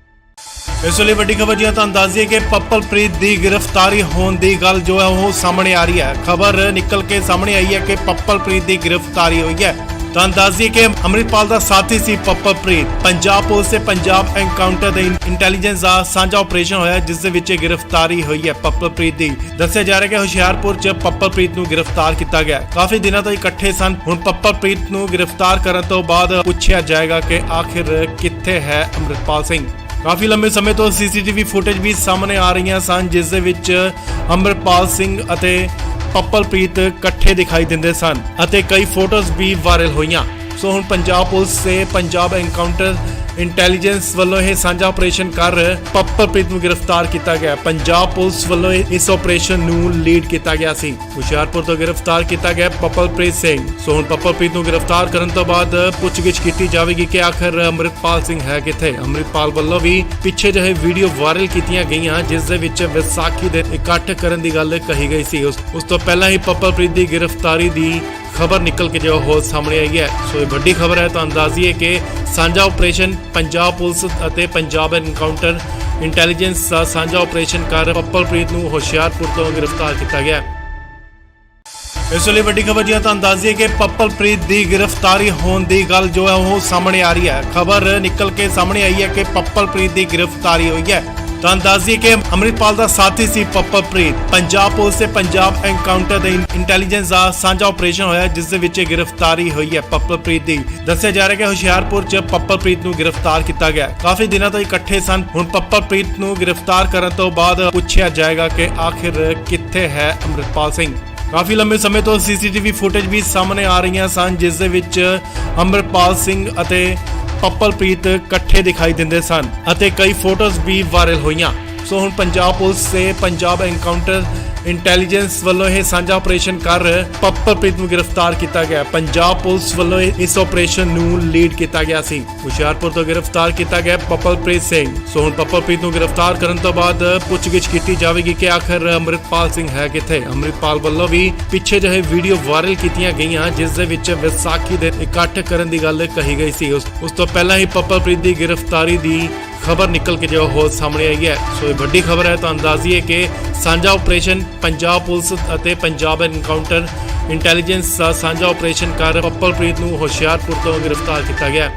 ਇਸ ਲਈ ਵੱਡੀ ਖਬਰ ਜੀ ਤੁਹਾਨੂੰ ਦੱਸ ਦਈਏ ਕਿ ਪੱਪਲਪ੍ਰੀਤ ਦੀ ਗ੍ਰਿਫਤਾਰੀ ਹੋਣ ਦੀ ਗੱਲ ਜੋ ਹੈ ਉਹ ਸਾਹਮਣੇ ਆ ਰਹੀ ਹੈ। ਖਬਰ ਨਿਕਲ ਕੇ ਸਾਹਮਣੇ ਆਈ ਹੈ ਕਿ ਪੱਪਲਪ੍ਰੀਤ ਦੀ ਗ੍ਰਿਫਤਾਰੀ ਹੋਈ ਹੈ। ਤੁਹਾਨੂੰ ਦੱਸ ਦਈਏ ਕਿ ਅੰਮ੍ਰਿਤਪਾਲ ਦਾ ਸਾਥੀ ਸੀ ਪੱਪਲਪ੍ਰੀਤ। ਪੰਜਾਬ ਪੁਲਿਸ ਤੇ ਪੰਜਾਬ ਐਨਕਾਊਂਟਰ ਦੇ ਇੰਟੈਲੀਜੈਂਸ ਦਾ ਸਾਂਝਾ ਆਪਰੇਸ਼ਨ ਹੋਇਆ, ਜਿਸ ਦੇ ਵਿੱਚ ਗ੍ਰਿਫਤਾਰੀ ਹੋਈ ਹੈ ਪੱਪਲਪ੍ਰੀਤ ਦੀ। ਦੱਸਿਆ ਜਾ ਰਿਹਾ ਹੈ ਕਿ ਹੁਸ਼ਿਆਰਪੁਰ 'ਚ ਪੱਪਲਪ੍ਰੀਤ ਨੂੰ ਗ੍ਰਿਫਤਾਰ ਕੀਤਾ ਗਿਆ। ਕਾਫੀ ਦਿਨਾਂ ਤੋਂ ਇਕੱਠੇ ਸਨ। ਹੁਣ ਪੱਪਲਪ੍ਰੀਤ ਨੂੰ ਗ੍ਰਿਫਤਾਰ ਕਰਨ ਤੋਂ ਬਾਅਦ ਪੁੱਛਿਆ ਜਾਏਗਾ ਕਿ ਆਖਿਰ ਕਿੱਥੇ ਹੈ ਅੰਮ੍ਰਿਤਪਾਲ ਸਿੰਘ। ਕਾਫੀ ਲੰਬੇ ਸਮੇਂ ਤੋਂ ਸੀਸੀਟੀਵੀ ਫੁਟੇਜ ਵੀ ਸਾਹਮਣੇ ਆ ਰਹੀਆਂ ਸਨ, ਜਿਸ ਦੇ ਵਿੱਚ ਅੰਮ੍ਰਿਤਪਾਲ ਸਿੰਘ ਅਤੇ ਪੱਪਲਪ੍ਰੀਤ ਇਕੱਠੇ ਦਿਖਾਈ ਦਿੰਦੇ ਸਨ ਅਤੇ ਕਈ ਫੋਟੋਜ਼ ਵੀ ਵਾਇਰਲ ਹੋਈਆਂ। ਸੋ ਹੁਣ ਪੰਜਾਬ ਪੁਲਿਸ ਤੇ ਪੰਜਾਬ ਐਨਕਾਊਂਟਰ ਇੰਟੈਲੀਜੈਂਸ ਵੱਲੋਂ ਇਹ ਸਾਂਝਾ ਆਪਰੇਸ਼ਨ ਕਰ ਪੱਪਲਪ੍ਰੀਤ ਨੂੰ ਗ੍ਰਿਫਤਾਰ ਕੀਤਾ ਗਿਆ। ਪੰਜਾਬ ਪੁਲਿਸ ਵੱਲੋਂ ਇਸ ਆਪਰੇਸ਼ਨ ਨੂੰ ਲੀਡ ਕੀਤਾ ਗਿਆ ਸੀ। ਹੁਸ਼ਿਆਰਪੁਰ ਤੋਂ ਗ੍ਰਿਫਤਾਰ ਕੀਤਾ ਗਿਆ ਪੱਪਲਪ੍ਰੀਤ ਸਿੰਘ। ਸੋ ਹੁਣ ਪੱਪਲਪ੍ਰੀਤ ਨੂੰ ਗ੍ਰਿਫਤਾਰ ਕਰਨ ਤੋਂ ਬਾਅਦ ਪੁੱਛਗਿੱਛ ਕੀਤੀ ਜਾਵੇਗੀ ਕਿ ਆਖਰ ਅੰਮ੍ਰਿਤਪਾਲ ਸਿੰਘ ਹੈ ਕਿੱਥੇ। ਅੰਮ੍ਰਿਤਪਾਲ ਵੱਲੋਂ ਵੀ ਪਿੱਛੇ ਜਿਹੇ ਵੀਡੀਓ ਵਾਇਰਲ ਕੀਤੀਆਂ ਗਈਆਂ, ਜਿਸ ਦੇ ਵਿੱਚ ਵਿਸਾਖੀ ਦੇ ਇਕੱਠ ਕਰਨ ਦੀ ਗੱਲ ਕਹੀ ਗਈ ਸੀ। ਉਸ ਤੋਂ ਪਹਿਲਾਂ ਹੀ ਪੱਪਲਪ੍ਰੀਤ ਦੀ ਗ੍ਰਿਫਤਾਰੀ ਦੀ ਖਬਰ ਨਿਕਲ ਕੇ ਜੋ ਹੋ ਸਾਹਮਣੇ ਆਈ ਹੈ। ਸੋ ਇਹ ਵੱਡੀ ਖਬਰ ਹੈ। ਤੁਹਾਨੂੰ ਦੱਸ ਦਈਏ ਕਿ ਸਾਂਝਾ ਆਪਰੇਸ਼ਨ ਪੰਜਾਬ ਪੁਲਿਸ ਅਤੇ ਪੰਜਾਬ ਐਨਕਾਊਂਟਰ ਇੰਟੈਲੀਜੈਂਸ ਦਾ ਸਾਂਝਾ ਆਪਰੇਸ਼ਨ ਕਰ ਪੱਪਲਪ੍ਰੀਤ ਨੂੰ ਹੁਸ਼ਿਆਰਪੁਰ ਤੋਂ ਗ੍ਰਿਫਤਾਰ ਕੀਤਾ ਗਿਆ। ਇਸ ਲਈ ਵੱਡੀ ਖਬਰ ਜੀ ਤੁਹਾਨੂੰ ਦੱਸ ਦਈਏ ਕਿ ਪੱਪਲਪ੍ਰੀਤ ਦੀ ਗ੍ਰਿਫਤਾਰੀ ਹੋਣ ਦੀ ਗੱਲ ਜੋ ਹੈ ਉਹ ਸਾਹਮਣੇ ਆ ਰਹੀ ਹੈ। ਖਬਰ ਨਿਕਲ ਕੇ ਸਾਹਮਣੇ ਆਈ ਹੈ ਕਿ ਪੱਪਲਪ੍ਰੀਤ ਦੀ ਗ੍ਰਿਫਤਾਰੀ ਹੋਈ ਹੈ। ਤੁਹਾਨੂੰ ਦੱਸ ਦਈਏ ਕਿ ਅੰਮ੍ਰਿਤਪਾਲ ਦਾ ਸਾਥੀ ਸੀ ਪੱਪਲਪ੍ਰੀਤ। ਪੰਜਾਬ ਪੁਲਿਸ ਤੇ ਪੰਜਾਬ ਐਨਕਾਊਂਟਰ ਦੇ ਇੰਟੈਲੀਜੈਂਸ ਦਾ ਸਾਂਝਾ ਆਪਰੇਸ਼ਨ ਹੋਇਆ, ਜਿਸ ਦੇ ਵਿੱਚ ਗ੍ਰਿਫਤਾਰੀ ਹੋਈ ਹੈ ਪੱਪਲਪ੍ਰੀਤ ਦੀ। ਦੱਸਿਆ ਜਾ ਰਿਹਾ ਹੈ ਕਿ ਹੁਸ਼ਿਆਰਪੁਰ 'ਚ ਪੱਪਲਪ੍ਰੀਤ ਨੂੰ ਗ੍ਰਿਫਤਾਰ ਕੀਤਾ ਗਿਆ। ਕਾਫੀ ਦਿਨਾਂ ਤੋਂ ਇਕੱਠੇ ਸਨ। ਹੁਣ ਪੱਪਲਪ੍ਰੀਤ ਨੂੰ ਗ੍ਰਿਫਤਾਰ ਕਰਨ ਤੋਂ ਬਾਅਦ ਪੁੱਛਿਆ ਜਾਏਗਾ ਕਿ ਆਖਿਰ ਕਿੱਥੇ ਹੈ ਅੰਮ੍ਰਿਤਪਾਲ ਸਿੰਘ। ਕਾਫੀ ਲੰਬੇ ਸਮੇਂ ਤੋਂ ਸੀਸੀਟੀਵੀ ਫੁਟੇਜ ਵੀ ਸਾਹਮਣੇ ਆ ਰਹੀਆਂ ਸਨ, ਜਿਸ ਦੇ ਵਿੱਚ ਅੰਮ੍ਰਿਤਪਾਲ ਸਿੰਘ ਅਤੇ ਪੱਪਲਪ੍ਰੀਤ ਇਕੱਠੇ ਦਿਖਾਈ ਦਿੰਦੇ ਸਨ ਅਤੇ ਕਈ ਫੋਟੋਜ਼ ਵੀ ਵਾਇਰਲ ਹੋਈਆਂ। ਸੋ ਹੁਣ ਪੰਜਾਬ ਪੁਲਿਸ ਤੇ ਪੰਜਾਬ ਐਨਕਾਊਂਟਰ ਇੰਟੈਲੀਜੈਂਸ ਵੱਲੋਂ ਇਹ ਸਾਂਝਾ ਆਪਰੇਸ਼ਨ ਕਰ ਪੱਪਲਪ੍ਰੀਤ ਨੂੰ ਗ੍ਰਿਫਤਾਰ ਕੀਤਾ ਗਿਆ। ਪੰਜਾਬ ਪੁਲਿਸ ਵੱਲੋਂ ਇਸ ਆਪਰੇਸ਼ਨ ਨੂੰ ਲੀਡ ਕੀਤਾ ਗਿਆ ਸੀ। ਹੁਸ਼ਿਆਰਪੁਰ ਤੋਂ ਗ੍ਰਿਫਤਾਰ ਕੀਤਾ ਗਿਆ ਪੱਪਲਪ੍ਰੀਤ ਸਿੰਘ। ਸੋ ਹੁਣ ਪੱਪਲਪ੍ਰੀਤ ਨੂੰ ਗ੍ਰਿਫਤਾਰ ਕਰਨ ਤੋਂ ਬਾਅਦ ਪੁੱਛਗਿੱਛ ਕੀਤੀ ਜਾਵੇਗੀ ਕਿ ਆਖਰ ਅੰਮ੍ਰਿਤਪਾਲ ਸਿੰਘ ਹੈ ਕਿੱਥੇ। ਅੰਮ੍ਰਿਤਪਾਲ ਵੱਲੋਂ ਵੀ ਪਿੱਛੇ ਜਿਹੇ ਵੀਡੀਓ ਵਾਇਰਲ ਕੀਤੀਆਂ ਗਈਆਂ ਜਿਸ ਦੇ ਵਿੱਚ ਵਿਸਾਖੀ ਦੇ ਇਕੱਠ ਕਰਨ ਦੀ ਗੱਲ ਕਹੀ ਗਈ ਸੀ। ਉਸ ਤੋਂ ਪਹਿਲਾਂ ਹੀ ਪੱਪਲਪ੍ਰੀਤ ਦੀ ਗ੍ਰਿਫਤਾਰੀ ਦੀ ਖਬਰ ਨਿਕਲ ਕੇ ਜੋ ਹੋ ਸਾਹਮਣੇ ਆਈ ਹੈ। ਸੋ ਇਹ ਵੱਡੀ ਖਬਰ ਹੈ। ਤਾਂ ਅੰਦਾਜ਼ੀਏ ਕਿ ਸਾਂਝਾ ਆਪਰੇਸ਼ਨ ਪੰਜਾਬ ਪੁਲਿਸ ਅਤੇ ਪੰਜਾਬ ਐਨਕਾਊਂਟਰ ਇੰਟੈਲੀਜੈਂਸ ਦਾ ਸਾਂਝਾ ਆਪਰੇਸ਼ਨ ਕਰ ਪੱਪਲਪ੍ਰੀਤ ਨੂੰ ਹੁਸ਼ਿਆਰਪੁਰ ਤੋਂ ਗ੍ਰਿਫਤਾਰ ਕੀਤਾ ਗਿਆ।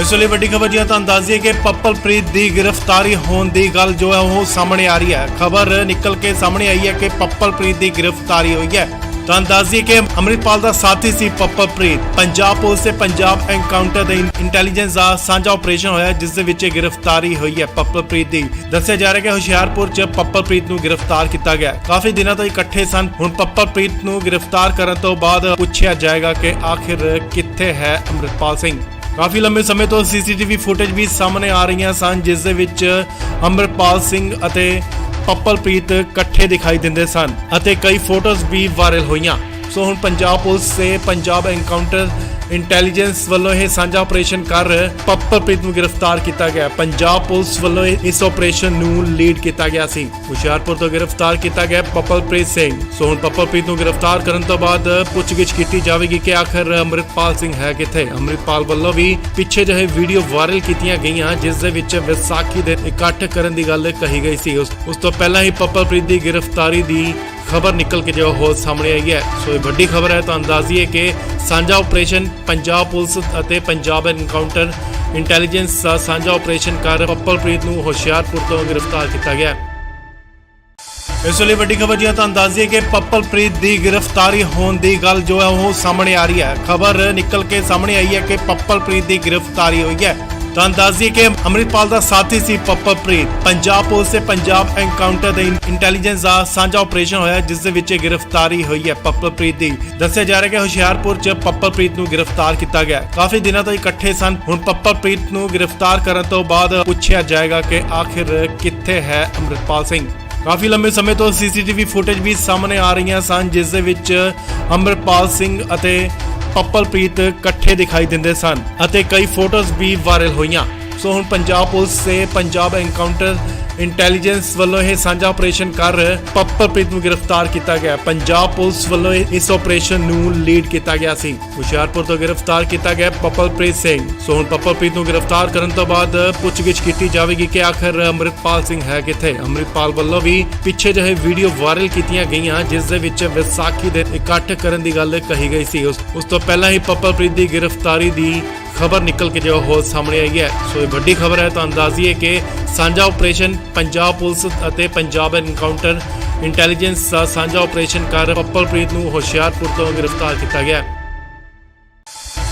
ਇਸ ਲਈ ਵੱਡੀ ਖਬਰ ਜੀ ਤਾਂ ਅੰਦਾਜ਼ੀਏ ਕਿ ਪੱਪਲਪ੍ਰੀਤ ਦੀ ਗ੍ਰਿਫਤਾਰੀ ਹੋਣ ਦੀ ਗੱਲ ਜੋ ਹੈ ਉਹ ਸਾਹਮਣੇ ਆ ਰਹੀ ਹੈ। ਖਬਰ ਨਿਕਲ ਕੇ ਸਾਹਮਣੇ ਆਈ ਹੈ ਕਿ ਪੱਪਲਪ੍ਰੀਤ ਦੀ ਗ੍ਰਿਫਤਾਰੀ ਹੋਈ ਹੈ। ਤਾਂ ਅੰਦਾਜ਼ੀਏ ਕਿ ਅੰਮ੍ਰਿਤਪਾਲ ਦਾ ਸਾਥੀ ਸੀ ਪੱਪਲਪ੍ਰੀਤ। ਪੰਜਾਬ ਪੁਲਿਸ ਤੇ ਪੰਜਾਬ ਐਨਕਾਊਂਟਰ ਦੇ ਇੰਟੈਲੀਜੈਂਸ ਦਾ ਸਾਂਝਾ ਆਪਰੇਸ਼ਨ ਹੋਇਆ ਜਿਸ ਦੇ ਵਿੱਚ ਗ੍ਰਿਫਤਾਰੀ ਹੋਈ ਹੈ ਪੱਪਲਪ੍ਰੀਤ ਦੀ। ਦੱਸਿਆ ਜਾ ਰਿਹਾ ਕਿ ਹੁਸ਼ਿਆਰਪੁਰ 'ਚ ਪੱਪਲਪ੍ਰੀਤ ਨੂੰ ਗ੍ਰਿਫਤਾਰ ਕੀਤਾ ਗਿਆ। ਕਾਫੀ ਦਿਨਾਂ ਤੋਂ ਇਕੱਠੇ ਸਨ। ਹੁਣ ਪੱਪਲਪ੍ਰੀਤ ਨੂੰ ਗ੍ਰਿਫਤਾਰ ਕਰਨ ਤੋਂ ਬਾਅਦ ਪੁੱਛਿਆ ਜਾਏਗਾ ਕਿ ਆਖਿਰ ਕਿੱਥੇ ਹੈ ਅੰਮ੍ਰਿਤਪਾਲ ਸਿੰਘ। ਕਾਫੀ ਲੰਬੇ ਸਮੇਂ ਤੋਂ ਸੀਸੀਟੀਵੀ ਫੁਟੇਜ ਵੀ ਸਾਹਮਣੇ ਆ ਰਹੀਆਂ ਸਨ ਜਿਸ ਦੇ ਵਿੱਚ ਅੰਮ੍ਰਿਤਪਾਲ ਸਿੰਘ ਅਤੇ ਪੱਪਲਪ੍ਰੀਤ ਇਕੱਠੇ ਦਿਖਾਈ ਦਿੰਦੇ ਸਨ ਅਤੇ ਕਈ ਫੋਟੋਜ਼ ਵੀ ਵਾਇਰਲ ਹੋਈਆਂ। ਸੋ ਹੁਣ ਪੰਜਾਬ ਪੁਲਿਸ ਤੇ ਪੰਜਾਬ ਐਨਕਾਊਂਟਰ ਇੰਟੈਲੀਜੈਂਸ ਵੱਲੋਂ ਇਹ ਸਾਂਝਾ ਆਪਰੇਸ਼ਨ ਕਰ ਪੱਪਲਪ੍ਰੀਤ ਨੂੰ ਗ੍ਰਿਫਤਾਰ ਕੀਤਾ ਗਿਆ। ਪੰਜਾਬ ਪੁਲਿਸ ਵੱਲੋਂ ਇਸ ਆਪਰੇਸ਼ਨ ਨੂੰ ਲੀਡ ਕੀਤਾ ਗਿਆ ਸੀ। ਹੁਸ਼ਿਆਰਪੁਰ ਤੋਂ ਗ੍ਰਿਫਤਾਰ ਕੀਤਾ ਗਿਆ ਪੱਪਲਪ੍ਰੀਤ ਸਿੰਘ। ਸੋ ਹੁਣ ਪੱਪਲਪ੍ਰੀਤ ਨੂੰ ਗ੍ਰਿਫਤਾਰ ਕਰਨ ਤੋਂ ਬਾਅਦ ਪੁੱਛਗਿੱਛ ਕੀਤੀ ਜਾਵੇਗੀ ਕਿ ਆਖਰ ਅੰਮ੍ਰਿਤਪਾਲ ਸਿੰਘ ਹੈ ਕਿੱਥੇ। ਅੰਮ੍ਰਿਤਪਾਲ ਵੱਲੋਂ ਵੀ ਪਿੱਛੇ ਜਿਹੇ ਵੀਡੀਓ ਵਾਇਰਲ ਕੀਤੀਆਂ ਗਈਆਂ ਜਿਸ ਦੇ ਵਿੱਚ ਵਿਸਾਖੀ ਦੇ ਇਕੱਠ ਕਰਨ ਦੀ ਗੱਲ ਕਹੀ ਗਈ ਸੀ। ਉਸ ਤੋਂ ਪਹਿਲਾਂ ਹੀ ਪੱਪਲਪ੍ਰੀਤ ਦੀ ਗ੍ਰਿਫਤਾਰੀ ਦੀ ਖਬਰ ਨਿਕਲ ਕੇ ਜੋ ਹੋ ਸਾਹਮਣੇ ਆਈ ਹੈ। ਸੋ ਇਹ ਵੱਡੀ ਖਬਰ ਹੈ। ਤਾਂ ਅੰਦਾਜ਼ੀਏ ਕਿ ਸਾਂਝਾ ਆਪਰੇਸ਼ਨ ਪੰਜਾਬ ਪੁਲਿਸ ਅਤੇ ਪੰਜਾਬ ਐਨਕਾਊਂਟਰ ਇੰਟੈਲੀਜੈਂਸ ਦਾ ਸਾਂਝਾ ਆਪਰੇਸ਼ਨ ਕਰ ਪੱਪਲਪ੍ਰੀਤ ਨੂੰ ਹੁਸ਼ਿਆਰਪੁਰ ਤੋਂ ਗ੍ਰਿਫਤਾਰ ਕੀਤਾ ਗਿਆ। ਇਸ ਲਈ ਵੱਡੀ ਖਬਰ ਜੀ ਤਾਂ ਅੰਦਾਜ਼ੀਏ ਕਿ ਪੱਪਲਪ੍ਰੀਤ ਦੀ ਗ੍ਰਿਫਤਾਰੀ ਹੋਣ ਦੀ ਗੱਲ ਜੋ ਹੈ ਉਹ ਸਾਹਮਣੇ ਆ ਰਹੀ ਹੈ। ਖਬਰ ਨਿਕਲ ਕੇ ਸਾਹਮਣੇ ਆਈ ਹੈ ਕਿ ਪੱਪਲਪ੍ਰੀਤ ਦੀ ਗ੍ਰਿਫਤਾਰੀ ਹੋਈ ਹੈ। ਤਾਂ ਅੰਦਾਜ਼ੀਏ ਕਿ ਅੰਮ੍ਰਿਤਪਾਲ ਦਾ ਸਾਥੀ ਸੀ ਪੱਪਲਪ੍ਰੀਤ। ਪੰਜਾਬ ਪੁਲਿਸ ਤੇ ਪੰਜਾਬ ਐਨਕਾਊਂਟਰ ਦੇ ਇੰਟੈਲੀਜੈਂਸ ਦਾ ਸਾਂਝਾ ਆਪਰੇਸ਼ਨ ਹੋਇਆ ਜਿਸ ਦੇ ਵਿੱਚ ਗ੍ਰਿਫਤਾਰੀ ਹੋਈ ਹੈ ਪੱਪਲਪ੍ਰੀਤ ਦੀ। ਦੱਸਿਆ ਜਾ ਰਿਹਾ ਕਿ ਹੁਸ਼ਿਆਰਪੁਰ 'ਚ ਪੱਪਲਪ੍ਰੀਤ ਨੂੰ ਗ੍ਰਿਫਤਾਰ ਕੀਤਾ ਗਿਆ। ਕਾਫੀ ਦਿਨਾਂ ਤੋਂ ਇਕੱਠੇ ਸਨ। ਹੁਣ ਪੱਪਲਪ੍ਰੀਤ ਨੂੰ ਗ੍ਰਿਫਤਾਰ ਕਰਨ ਤੋਂ ਬਾਅਦ ਪੁੱਛਿਆ ਜਾਏਗਾ ਕਿ ਆਖਿਰ ਕਿੱਥੇ ਹੈ ਅੰਮ੍ਰਿਤਪਾਲ ਸਿੰਘ। ਕਾਫੀ ਲੰਬੇ ਸਮੇਂ ਤੋਂ ਸੀਸੀਟੀਵੀ ਫੁਟੇਜ ਵੀ ਸਾਹਮਣੇ ਆ ਰਹੀਆਂ ਸਨ ਜਿਸ ਦੇ ਵਿੱਚ ਅੰਮ੍ਰਿਤਪਾਲ ਸਿੰਘ ਅਤੇ ਪੱਪਲਪ੍ਰੀਤ ਇਕੱਠੇ ਦਿਖਾਈ ਦਿੰਦੇ ਸਨ ਅਤੇ ਕਈ ਫੋਟੋਜ਼ ਵੀ ਵਾਇਰਲ ਹੋਈਆਂ। ਸੋ ਹੁਣ ਪੰਜਾਬ ਪੁਲਿਸ ਤੇ ਪੰਜਾਬ ਐਨਕਾਊਂਟਰ ਇੰਟੈਲੀਜੈਂਸ ਵੱਲੋਂ ਇਹ ਸਾਂਝਾ ਆਪਰੇਸ਼ਨ ਕਰ ਪੱਪਲਪ੍ਰੀਤ ਨੂੰ ਗ੍ਰਿਫਤਾਰ ਕੀਤਾ ਗਿਆ। ਪੰਜਾਬ ਪੁਲਿਸ ਵੱਲੋਂ ਇਸ ਆਪਰੇਸ਼ਨ ਨੂੰ ਲੀਡ ਕੀਤਾ ਗਿਆ ਸੀ। ਹੁਸ਼ਿਆਰਪੁਰ ਤੋਂ ਗ੍ਰਿਫਤਾਰ ਕੀਤਾ ਗਿਆ ਪੱਪਲਪ੍ਰੀਤ ਸਿੰਘ। ਸੋ ਹੁਣ ਪੱਪਲਪ੍ਰੀਤ ਨੂੰ ਗ੍ਰਿਫਤਾਰ ਕਰਨ ਤੋਂ ਬਾਅਦ ਪੁੱਛਗਿੱਛ ਕੀਤੀ ਜਾਵੇਗੀ ਕਿ ਆਖਰ ਅੰਮ੍ਰਿਤਪਾਲ ਸਿੰਘ ਹੈ ਕਿੱਥੇ। ਅੰਮ੍ਰਿਤਪਾਲ ਵੱਲੋਂ ਵੀ ਪਿੱਛੇ ਜਿਹੇ ਵੀਡੀਓ ਵਾਇਰਲ ਕੀਤੀਆਂ ਗਈਆਂ ਜਿਸ ਦੇ ਵਿੱਚ ਵਿਸਾਖੀ ਦੇ ਇਕੱਠ ਕਰਨ ਦੀ ਗੱਲ ਕਹੀ ਗਈ ਸੀ। ਉਸ ਤੋਂ ਪਹਿਲਾਂ ਹੀ ਪੱਪਲਪ੍ਰੀਤ ਦੀ ਗ੍ਰਿਫਤਾਰੀ ਦੀ ਖਬਰ ਨਿਕਲ ਕੇ ਜੋ ਹੋ ਸਾਹਮਣੇ ਆਈ ਹੈ। ਸੋ ਇਹ ਵੱਡੀ ਖਬਰ ਹੈ। ਤਾਂ ਅੰਦਾਜ਼ੀਏ ਕਿ ਸਾਂਝਾ ਆਪਰੇਸ਼ਨ ਪੰਜਾਬ ਪੁਲਿਸ ਅਤੇ ਪੰਜਾਬ ਐਨਕਾਊਂਟਰ ਇੰਟੈਲੀਜੈਂਸ ਦਾ ਸਾਂਝਾ ਆਪਰੇਸ਼ਨ ਕਰ ਪੱਪਲਪ੍ਰੀਤ ਨੂੰ ਹੁਸ਼ਿਆਰਪੁਰ ਤੋਂ ਗ੍ਰਿਫਤਾਰ ਕੀਤਾ ਗਿਆ।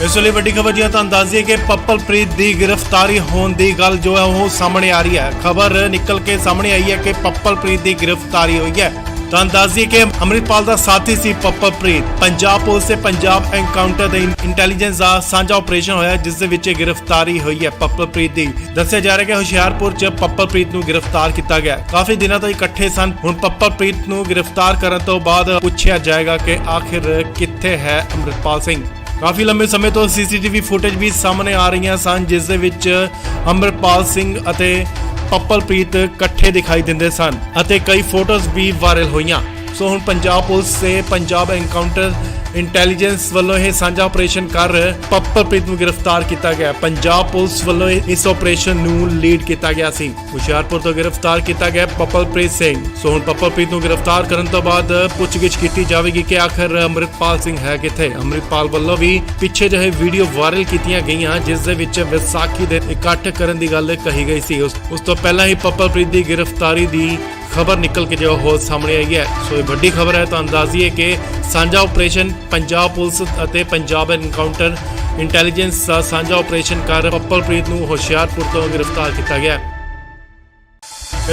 ਇਸ ਲਈ ਵੱਡੀ ਖਬਰ ਜੀ ਤਾਂ ਅੰਦਾਜ਼ੀਏ ਕਿ ਪੱਪਲਪ੍ਰੀਤ ਦੀ ਗ੍ਰਿਫਤਾਰੀ ਹੋਣ ਦੀ ਗੱਲ ਜੋ ਹੈ ਉਹ ਸਾਹਮਣੇ ਆ ਰਹੀ ਹੈ। ਖਬਰ ਨਿਕਲ ਕੇ ਸਾਹਮਣੇ ਆਈ ਹੈ ਕਿ ਪੱਪਲਪ੍ਰੀਤ ਦੀ ਗ੍ਰਿਫਤਾਰੀ ਹੋਈ ਹੈ। ਤਾਂ ਅੰਦਾਜ਼ੀਏ ਕਿ ਅੰਮ੍ਰਿਤਪਾਲ ਦਾ ਸਾਥੀ ਸੀ ਪੱਪਲਪ੍ਰੀਤ। ਪੰਜਾਬ ਪੁਲਿਸ ਤੇ ਪੰਜਾਬ ਐਨਕਾਊਂਟਰ ਦੇ ਇੰਟੈਲੀਜੈਂਸ ਦਾ ਸਾਂਝਾ ਆਪਰੇਸ਼ਨ ਹੋਇਆ ਜਿਸ ਦੇ ਵਿੱਚ ਗ੍ਰਿਫਤਾਰੀ ਹੋਈ ਹੈ ਪੱਪਲਪ੍ਰੀਤ ਦੀ। ਦੱਸਿਆ ਜਾ ਰਿਹਾ ਕਿ ਹੁਸ਼ਿਆਰਪੁਰ 'ਚ ਪੱਪਲਪ੍ਰੀਤ ਨੂੰ ਗ੍ਰਿਫਤਾਰ ਕੀਤਾ ਗਿਆ। ਕਾਫੀ ਦਿਨਾਂ ਤੋਂ ਇਕੱਠੇ ਸਨ। ਹੁਣ ਪੱਪਲਪ੍ਰੀਤ ਨੂੰ ਗ੍ਰਿਫਤਾਰ ਕਰਨ ਤੋਂ ਬਾਅਦ ਪੁੱਛਿਆ ਜਾਏਗਾ ਕਿ ਆਖਿਰ ਕਿੱਥੇ ਹੈ ਅੰਮ੍ਰਿਤਪਾਲ ਸਿੰਘ। ਕਾਫੀ ਲੰਬੇ ਸਮੇਂ ਤੋਂ ਸੀਸੀਟੀਵੀ ਫੁਟੇਜ ਵੀ ਸਾਹਮਣੇ ਆ ਰਹੀਆਂ ਸਨ ਜਿਸ ਦੇ ਵਿੱਚ ਅੰਮ੍ਰਿਤਪਾਲ ਸਿੰਘ ਅਤੇ ਪੱਪਲਪ੍ਰੀਤ ਇਕੱਠੇ ਦਿਖਾਈ ਦਿੰਦੇ ਸਨ ਅਤੇ ਕਈ ਫੋਟੋਜ਼ ਵੀ ਵਾਇਰਲ ਹੋਈਆਂ। ਸੋ ਹੁਣ ਪੰਜਾਬ ਪੁਲਿਸ ਤੇ ਪੰਜਾਬ ਐਨਕਾਊਂਟਰ ਇੰਟੈਲੀਜੈਂਸ ਵੱਲੋਂ ਇਹ ਸਾਂਝਾ ਆਪਰੇਸ਼ਨ ਕਰ ਪੱਪਲਪ੍ਰੀਤ ਨੂੰ ਗ੍ਰਿਫਤਾਰ ਕੀਤਾ ਗਿਆ। ਪੰਜਾਬ ਪੁਲਿਸ ਵੱਲੋਂ ਇਸ ਆਪਰੇਸ਼ਨ ਨੂੰ ਲੀਡ ਕੀਤਾ ਗਿਆ ਸੀ। ਹੁਸ਼ਿਆਰਪੁਰ ਤੋਂ ਗ੍ਰਿਫਤਾਰ ਕੀਤਾ ਗਿਆ ਪੱਪਲਪ੍ਰੀਤ ਸਿੰਘ। ਸੋ ਹੁਣ ਪੱਪਲਪ੍ਰੀਤ ਨੂੰ ਗ੍ਰਿਫਤਾਰ ਕਰਨ ਤੋਂ ਬਾਅਦ ਪੁੱਛਗਿੱਛ ਕੀਤੀ ਜਾਵੇਗੀ ਕਿ ਆਖਰ ਅੰਮ੍ਰਿਤਪਾਲ ਸਿੰਘ ਹੈ ਕਿੱਥੇ। ਅੰਮ੍ਰਿਤਪਾਲ ਵੱਲੋਂ ਵੀ ਪਿੱਛੇ ਜਿਹੇ ਵੀਡੀਓ ਵਾਇਰਲ ਕੀਤੀਆਂ ਗਈਆਂ ਜਿਸ ਦੇ ਵਿੱਚ ਵਿਸਾਖੀ ਦੇ ਇਕੱਠ ਕਰਨ ਦੀ ਗੱਲ ਕਹੀ ਗਈ ਸੀ। ਉਸ ਤੋਂ ਪਹਿਲਾਂ ਹੀ ਪੱਪਲਪ੍ਰੀਤ ਦੀ ਗ੍ਰਿਫਤਾਰੀ ਦੀ ਖਬਰ ਨਿਕਲ ਕੇ ਜੋ ਹੋ ਸਾਹਮਣੇ ਆਈ ਹੈ। ਸੋ ਇਹ ਵੱਡੀ ਖਬਰ ਹੈ। ਤਾਂ ਅੰਦਾਜ਼ੀਏ ਕਿ ਸਾਂਝਾ ਆਪਰੇਸ਼ਨ ਪੰਜਾਬ ਪੁਲਿਸ ਅਤੇ ਪੰਜਾਬ ਐਨਕਾਊਂਟਰ ਇੰਟੈਲੀਜੈਂਸ ਦਾ ਸਾਂਝਾ ਆਪਰੇਸ਼ਨ ਕਰ ਪੱਪਲਪ੍ਰੀਤ ਨੂੰ ਹੁਸ਼ਿਆਰਪੁਰ ਤੋਂ ਗ੍ਰਿਫਤਾਰ ਕੀਤਾ ਗਿਆ।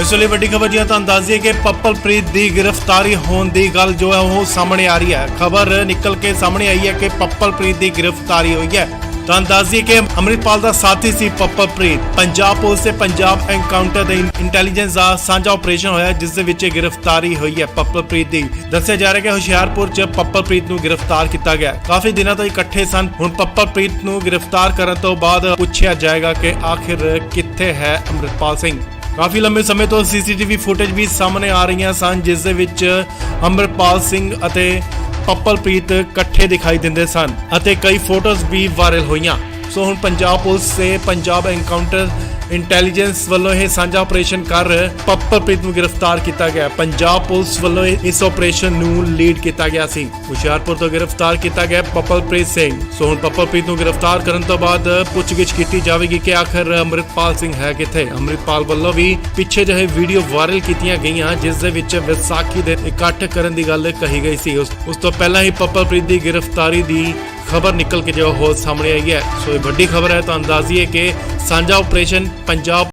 ਇਸ ਲਈ ਵੱਡੀ ਖਬਰ ਜੀ ਤਾਂ ਅੰਦਾਜ਼ੀਏ ਕਿ ਪੱਪਲਪ੍ਰੀਤ ਦੀ ਗ੍ਰਿਫਤਾਰੀ ਹੋਣ ਦੀ ਗੱਲ ਜੋ ਹੈ ਉਹ ਸਾਹਮਣੇ ਆ ਰਹੀ ਹੈ। ਖਬਰ ਨਿਕਲ ਕੇ ਸਾਹਮਣੇ ਆਈ ਹੈ ਕਿ ਪੱਪਲਪ੍ਰੀਤ ਦੀ ਗ੍ਰਿਫਤਾਰੀ ਹੋਈ ਹੈ। ਤੁਹਾਨੂੰ ਦੱਸ ਦਈਏ ਕਿ ਅੰਮ੍ਰਿਤਪਾਲ ਦਾ ਸਾਥੀ ਸੀ ਪੱਪਲਪ੍ਰੀਤ। ਪੰਜਾਬ ਪੁਲਿਸ ਤੇ ਪੰਜਾਬ ਐਨਕਾਊਂਟਰ ਦੇ ਇੰਟੈਲੀਜੈਂਸ ਦਾ ਸਾਂਝਾ ਆਪਰੇਸ਼ਨ ਹੋਇਆ, ਜਿਸ ਦੇ ਵਿੱਚ ਗ੍ਰਿਫਤਾਰੀ ਹੋਈ ਹੈ ਪੱਪਲਪ੍ਰੀਤ ਦੀ। ਦੱਸਿਆ ਜਾ ਰਿਹਾ ਕਿ ਹੁਸ਼ਿਆਰਪੁਰ 'ਚ ਪੱਪਲਪ੍ਰੀਤ ਨੂੰ ਗ੍ਰਿਫਤਾਰ ਕੀਤਾ ਗਿਆ। ਕਾਫੀ ਦਿਨਾਂ ਤੋਂ ਇਕੱਠੇ ਸਨ। ਹੁਣ ਪੱਪਲਪ੍ਰੀਤ ਨੂੰ ਗ੍ਰਿਫਤਾਰ ਕਰਨ ਤੋਂ ਬਾਅਦ ਪੁੱਛਿਆ ਜਾਏਗਾ ਕਿ ਆਖਿਰ ਕਿੱਥੇ ਹੈ ਅੰਮ੍ਰਿਤਪਾਲ ਸਿੰਘ। ਕਾਫੀ ਲੰਬੇ ਸਮੇਂ ਤੋਂ ਸੀਸੀਟੀਵੀ ਫੁਟੇਜ ਵੀ ਸਾਹਮਣੇ ਆ ਰਹੀਆਂ ਸਨ, ਜਿਸ ਦੇ ਵਿੱਚ ਅੰਮ੍ਰਿਤਪਾਲ ਸਿੰਘ ਅਤੇ ਪੱਪਲਪ੍ਰੀਤ ਇਕੱਠੇ ਦਿਖਾਈ ਦਿੰਦੇ ਸਨ ਅਤੇ ਕਈ ਫੋਟੋਜ਼ ਵੀ ਵਾਇਰਲ ਹੋਈਆਂ। ਸੋ ਹੁਣ ਪੰਜਾਬ ਪੁਲਿਸ ਤੇ ਪੰਜਾਬ ਐਨਕਾਊਂਟਰ ਇੰਟੈਲੀਜੈਂਸ ਵੱਲੋਂ ਇਹ ਸਾਂਝਾ ਆਪਰੇਸ਼ਨ ਕਰ ਪੱਪਲਪ੍ਰੀਤ ਨੂੰ ਗ੍ਰਿਫਤਾਰ ਕੀਤਾ ਗਿਆ। ਪੰਜਾਬ ਪੁਲਿਸ ਵੱਲੋਂ ਇਸ ਆਪਰੇਸ਼ਨ ਨੂੰ ਲੀਡ ਕੀਤਾ ਗਿਆ ਸੀ। ਹੁਸ਼ਿਆਰਪੁਰ ਤੋਂ ਗ੍ਰਿਫਤਾਰ ਕੀਤਾ ਗਿਆ ਪੱਪਲਪ੍ਰੀਤ ਸਿੰਘ। ਸੋ ਹੁਣ ਪੱਪਲਪ੍ਰੀਤ ਨੂੰ ਗ੍ਰਿਫਤਾਰ ਕਰਨ ਤੋਂ ਬਾਅਦ ਪੁੱਛਗਿੱਛ ਕੀਤੀ ਜਾਵੇਗੀ ਕਿ ਆਖਰ ਅੰਮ੍ਰਿਤਪਾਲ ਸਿੰਘ ਹੈ ਕਿੱਥੇ। ਅੰਮ੍ਰਿਤਪਾਲ ਵੱਲੋਂ ਵੀ ਪਿੱਛੇ ਜਿਹੇ ਵੀਡੀਓ ਵਾਇਰਲ ਕੀਤੀਆਂ ਗਈਆਂ, ਜਿਸ ਦੇ ਵਿੱਚ ਵਿਸਾਖੀ ਦੇ ਇਕੱਠ ਕਰਨ ਦੀ ਗੱਲ ਕਹੀ ਗਈ ਸੀ। ਉਸ ਤੋਂ ਪਹਿਲਾਂ ਹੀ ਪੱਪਲਪ੍ਰੀਤ ਦੀ ਗ੍ਰਿਫਤਾਰੀ ਦੀ ਖਬਰ ਨਿਕਲ ਕੇ ਜੋ ਹੋਰ ਸਾਹਮਣੇ ਆਈ ਹੈ। ਸੋ ਇਹ ਵੱਡੀ ਖਬਰ ਹੈ। ਤੁਹਾਨੂੰ ਦੱਸ ਦਈਏ ਕਿ ਸਾਂਝਾ ਆਪਰੇਸ਼ਨ ਪੰਜਾਬ